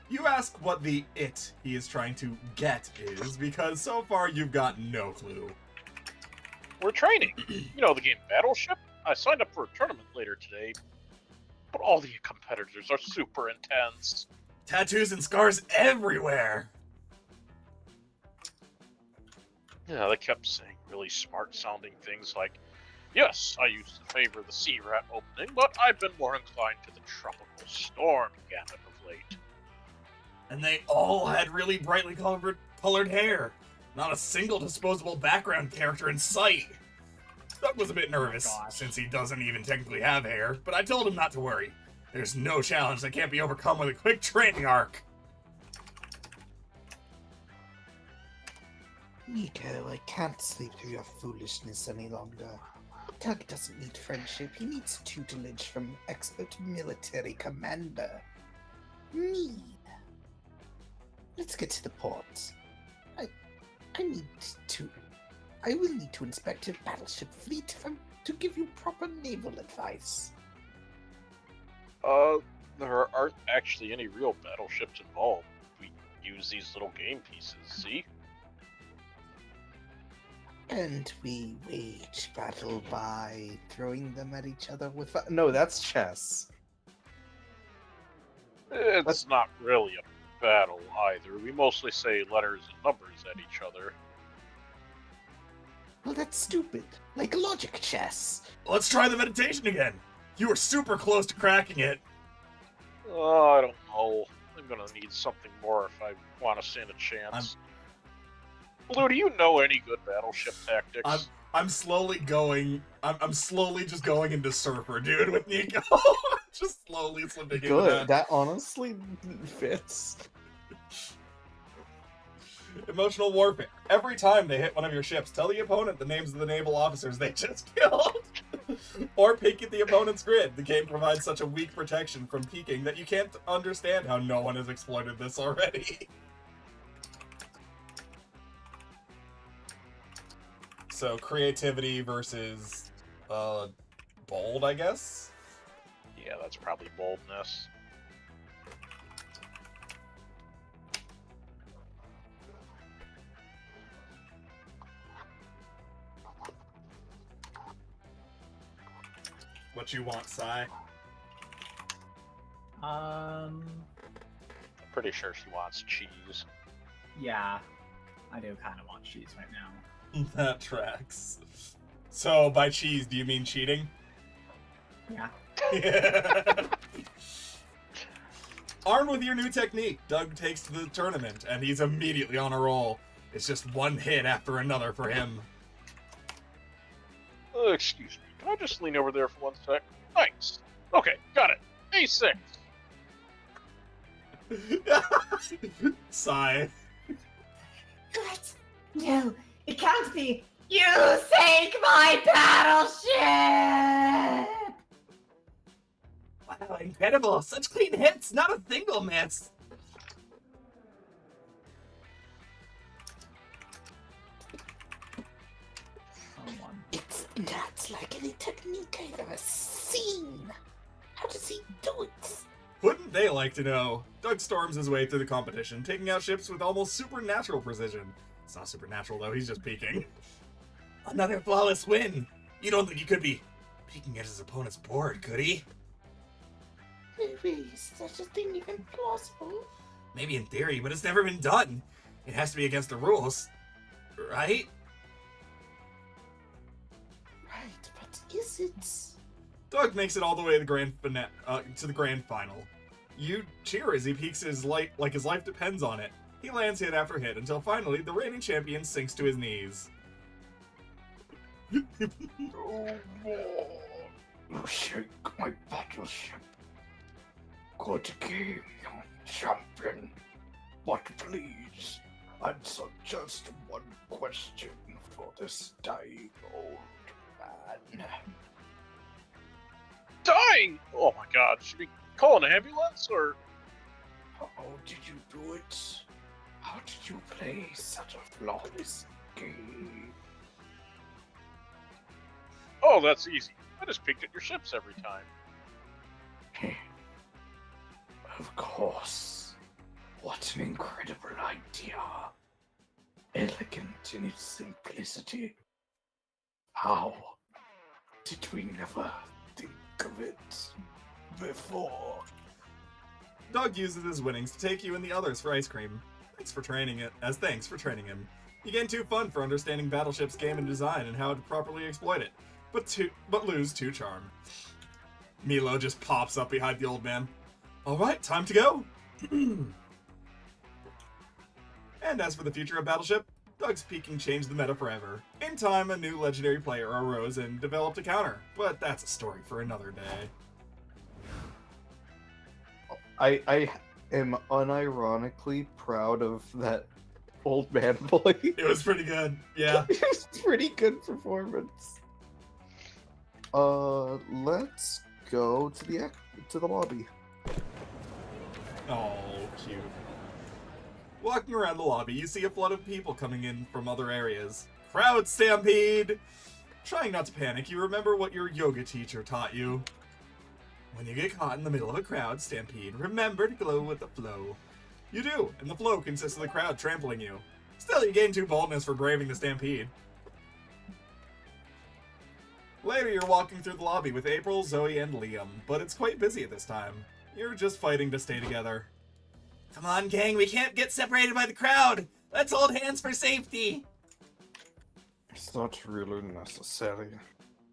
You ask what the it he is trying to get is, because so far you've got no clue. We're training. You know the game Battleship? I signed up for a tournament later today, but all the competitors are super intense. Tattoos and scars everywhere! Yeah, they kept saying really smart-sounding things like, yes, I used to favor the Sea Rat opening, but I've been more inclined to the Tropical Storm gamut of late. And they all had really brightly colored hair. Not a single disposable background character in sight. Doug was a bit nervous, since he doesn't even technically have hair, but I told him not to worry. There's no challenge that can't be overcome with a quick training arc. Nico, I can't sleep through your foolishness any longer. Doug doesn't need friendship, he needs tutelage from expert military commander. Me. Let's get to the port. I will need to inspect your battleship fleet to give you proper naval advice. There aren't actually any real battleships involved. We use these little game pieces, see? And we wage battle by throwing them at each other with... No, that's chess. It's not really a battle either. We mostly say letters and numbers at each other. Well, that's stupid. Like logic chess. Let's try the meditation again. You were super close to cracking it. Oh, I don't know. I'm gonna need something more if I want to stand a chance. Blue, do you know any good battleship tactics? I'm slowly going. I'm slowly just going into Surfer, dude, with Nico. Just slowly slipping into Good. That honestly fits. Emotional warfare. Every time they hit one of your ships, tell the opponent the names of the naval officers they just killed. Or peek at the opponent's grid. The game provides such a weak protection from peeking that you can't understand how no one has exploited this already. So creativity versus bold, I guess? Yeah, that's probably boldness. What you want, Sai? I'm pretty sure she wants cheese. Yeah, I do kind of want cheese right now. That tracks. So, by cheese, do you mean cheating? Yeah. Armed with your new technique, Doug takes to the tournament, and he's immediately on a roll. It's just one hit after another for him. Excuse me, can I just lean over there for 1 sec? Thanks. Okay, got it. A6. Sigh. What? No, it can't be. You sank my battleship! Wow, incredible. Such clean hits, not a single miss. Someone. It's not like any technique I've ever seen. How does he do it? Wouldn't they like to know? Doug storms his way through the competition, taking out ships with almost supernatural precision. It's not supernatural though, he's just peeking. Another flawless win. You don't think he could be peeking at his opponent's board, could he? Maybe is such a thing even plausible? Maybe in theory, but it's never been done. It has to be against the rules, right? Right, but is it? Doug makes it all the way to the grand final. You cheer as he peeks his light like his life depends on it. He lands hit after hit until finally the reigning champion sinks to his knees. Oh, you shake my battleship. Good game, young champion. But please, answer just one question for this dying old man. Dying! Oh my god, should we call an ambulance or? How did you do it? How did you play such a flawless game? Oh, that's easy. I just peeked at your ships every time. Of course. What an incredible idea. Elegant in its simplicity. How did we never think of it before? Doug uses his winnings to take you and the others for ice cream. Thanks for training him. You gain 2 fun for understanding Battleship's game and design and how to properly exploit it, but lose 2 charm. Milo just pops up behind the old man. Alright, time to go! And as for the future of Battleship, Doug's peeking changed the meta forever. In time, a new legendary player arose and developed a counter, but that's a story for another day. I am unironically proud of that old man boy. It was pretty good, yeah. It was a pretty good performance. Let's go to the lobby. Oh, cute. Walking around the lobby, you see a flood of people coming in from other areas. Crowd stampede! Trying not to panic, you remember what your yoga teacher taught you. When you get caught in the middle of a crowd stampede, remember to go with the flow. You do, and the flow consists of the crowd trampling you. Still, you gain 2 boldness for braving the stampede. Later, you're walking through the lobby with April, Zoe, and Liam, but it's quite busy at this time. You're just fighting to stay together. Come on, gang, we can't get separated by the crowd. Let's hold hands for safety. It's not really necessary.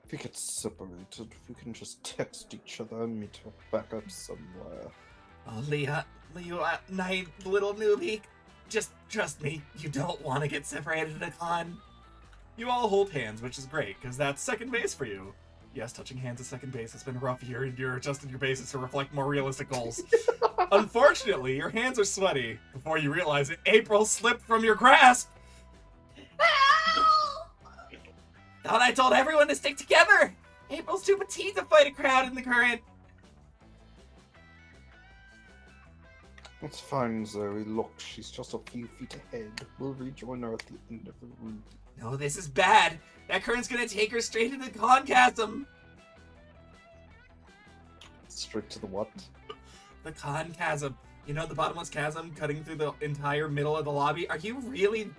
If we get separated, we can just text each other and meet back up somewhere. Oh, Leah, night, little newbie. Just trust me, you don't want to get separated at a con. You all hold hands, which is great, because that's second base for you. Yes, touching hands at second base has been a rough year, and you're adjusting your bases to reflect more realistic goals. Unfortunately, your hands are sweaty before you realize that April slipped from your grasp. Thought I told everyone to stick together. April's too petite to fight a crowd in the current. It's fine, Zoe. Look, she's just a few feet ahead. We'll rejoin her at the end of the route. No, this is bad. That current's gonna take her straight into the conchasm. Straight to the what? The conchasm. You know the bottomless chasm cutting through the entire middle of the lobby? You really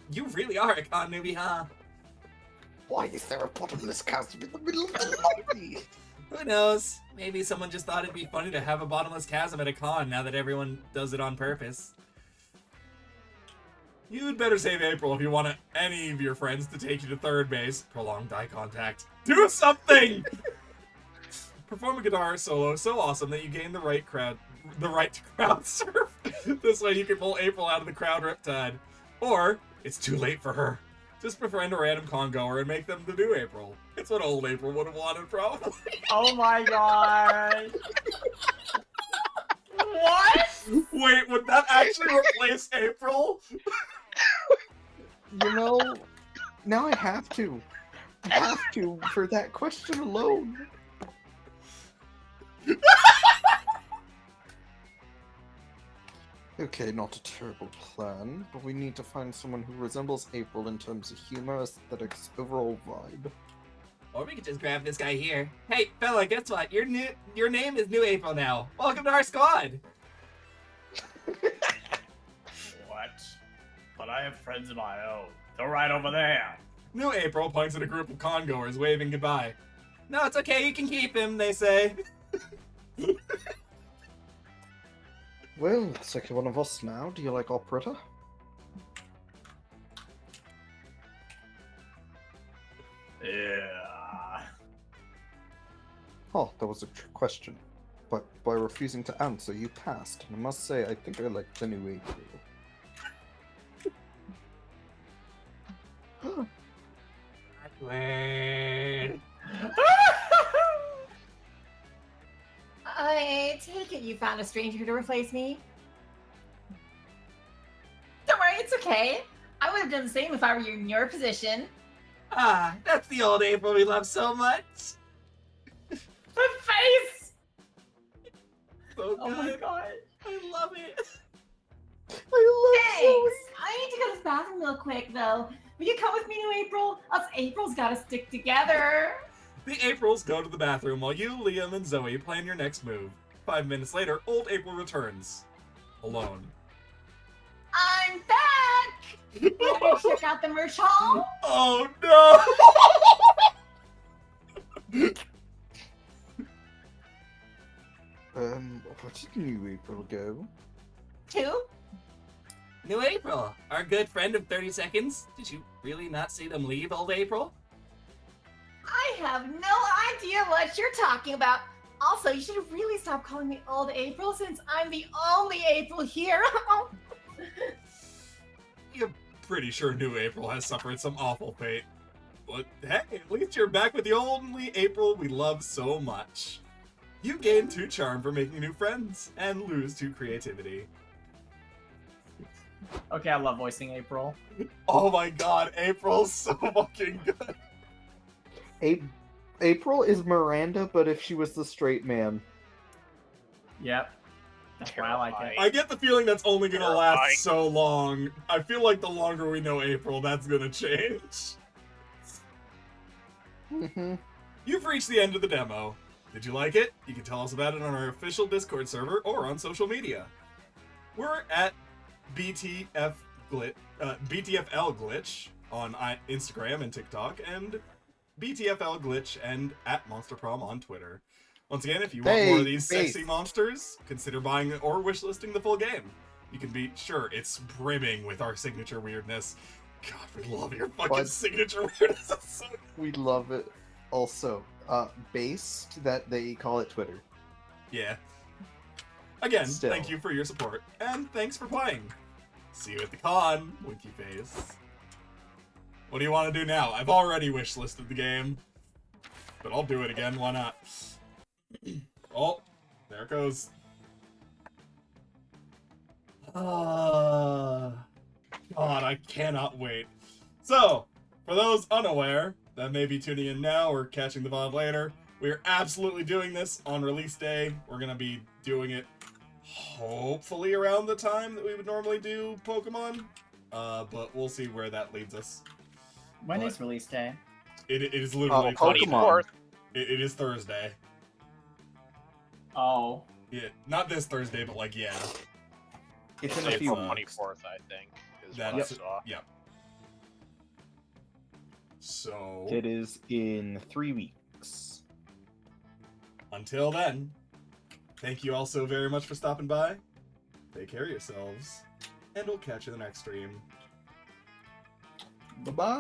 are a con newbie, huh? Why is there a bottomless chasm in the middle of the lobby? Who knows? Maybe someone just thought it'd be funny to have a bottomless chasm at a con now that everyone does it on purpose. You'd better save April if you want any of your friends to take you to third base. Prolonged eye contact. Do something! Perform a guitar solo so awesome that you gain the right to crowd surf. This way you can pull April out of the crowd riptide. Or, it's too late for her. Just befriend a random congoer and make them the new April. It's what old April would have wanted, probably. Oh my god. What? Wait, would that actually replace April? You know, now I have to. I have to for that question alone. Okay, not a terrible plan, but we need to find someone who resembles April in terms of humor, aesthetics, overall vibe. Or we could just grab this guy here. Hey, fella, guess what? Your name is New April now. Welcome to our squad. What? But I have friends of my own. They're right over there. New April points at a group of congoers waving goodbye. No, it's okay. You can keep him, they say. Well, looks like you're one of us now. Do you like operetta? Yeah. Oh, that was a trick question. But by refusing to answer, you passed. And I must say, I think I like the new April. Awkward. I take it you found a stranger to replace me? Don't worry, it's okay. I would have done the same if I were in your position. Ah, that's the old April we love so much. The face! So Oh my good. god. I love it. Thanks! I need to go to the bathroom real quick, though. Will you come with me, New April? Us Aprils gotta stick together. The Aprils go to the bathroom while you, Liam, and Zoe plan your next move. 5 minutes later, old April returns. Alone. I'm back! Ready to check out the merch hall? Oh no! Where did new April go? 2? New April, our good friend of 30 seconds. Did you really not see them leave, old April? I have no idea what you're talking about. Also, you should really stop calling me Old April since I'm the only April here. You're pretty sure New April has suffered some awful fate. But hey, at least you're back with the only April we love so much. You gain 2 charm for making new friends, and lose 2 creativity. Okay, I love voicing April. Oh my god, April's so fucking good. April is Miranda, but if she was the straight man. Yep. That's why I like it. I get the feeling that's only gonna Terrifying. last so long. I feel like the longer we know April, that's gonna change. Mm-hmm. You've reached the end of the demo. Did you like it? You can tell us about it on our official Discord server or on social media. We're at BTFL Glitch on Instagram and TikTok, and BTFL Glitch and at Monster Prom on Twitter. Once again, if you want more of these sexy monsters, consider buying or wishlisting the full game. You can be sure it's brimming with our signature weirdness. God, we love your fucking But- signature weirdness. It's so We love it. Also, based that they call it Twitter. Yeah. Again, Still. thank you for your support, and thanks for playing. See you at the con, winky face. What do you want to do now? I've already wishlisted the game, but I'll do it again, why not? Oh, there it goes. God, I cannot wait. So, for those unaware that may be tuning in now or catching the VOD later, we are absolutely doing this on release day. We're going to be doing it hopefully around the time that we would normally do Pokemon, but we'll see where that leads us. When What? is release day? It is literally Pokemon. 24th. It is Thursday. Oh. Yeah, not this Thursday, but like, yeah. It's in a It's, few April weeks. 24th, I think, is That what is- I saw. Yep. So, It is in 3 weeks. until then, thank you all so very much for stopping by. Take care of yourselves, and we'll catch you in the next stream. Bye bye.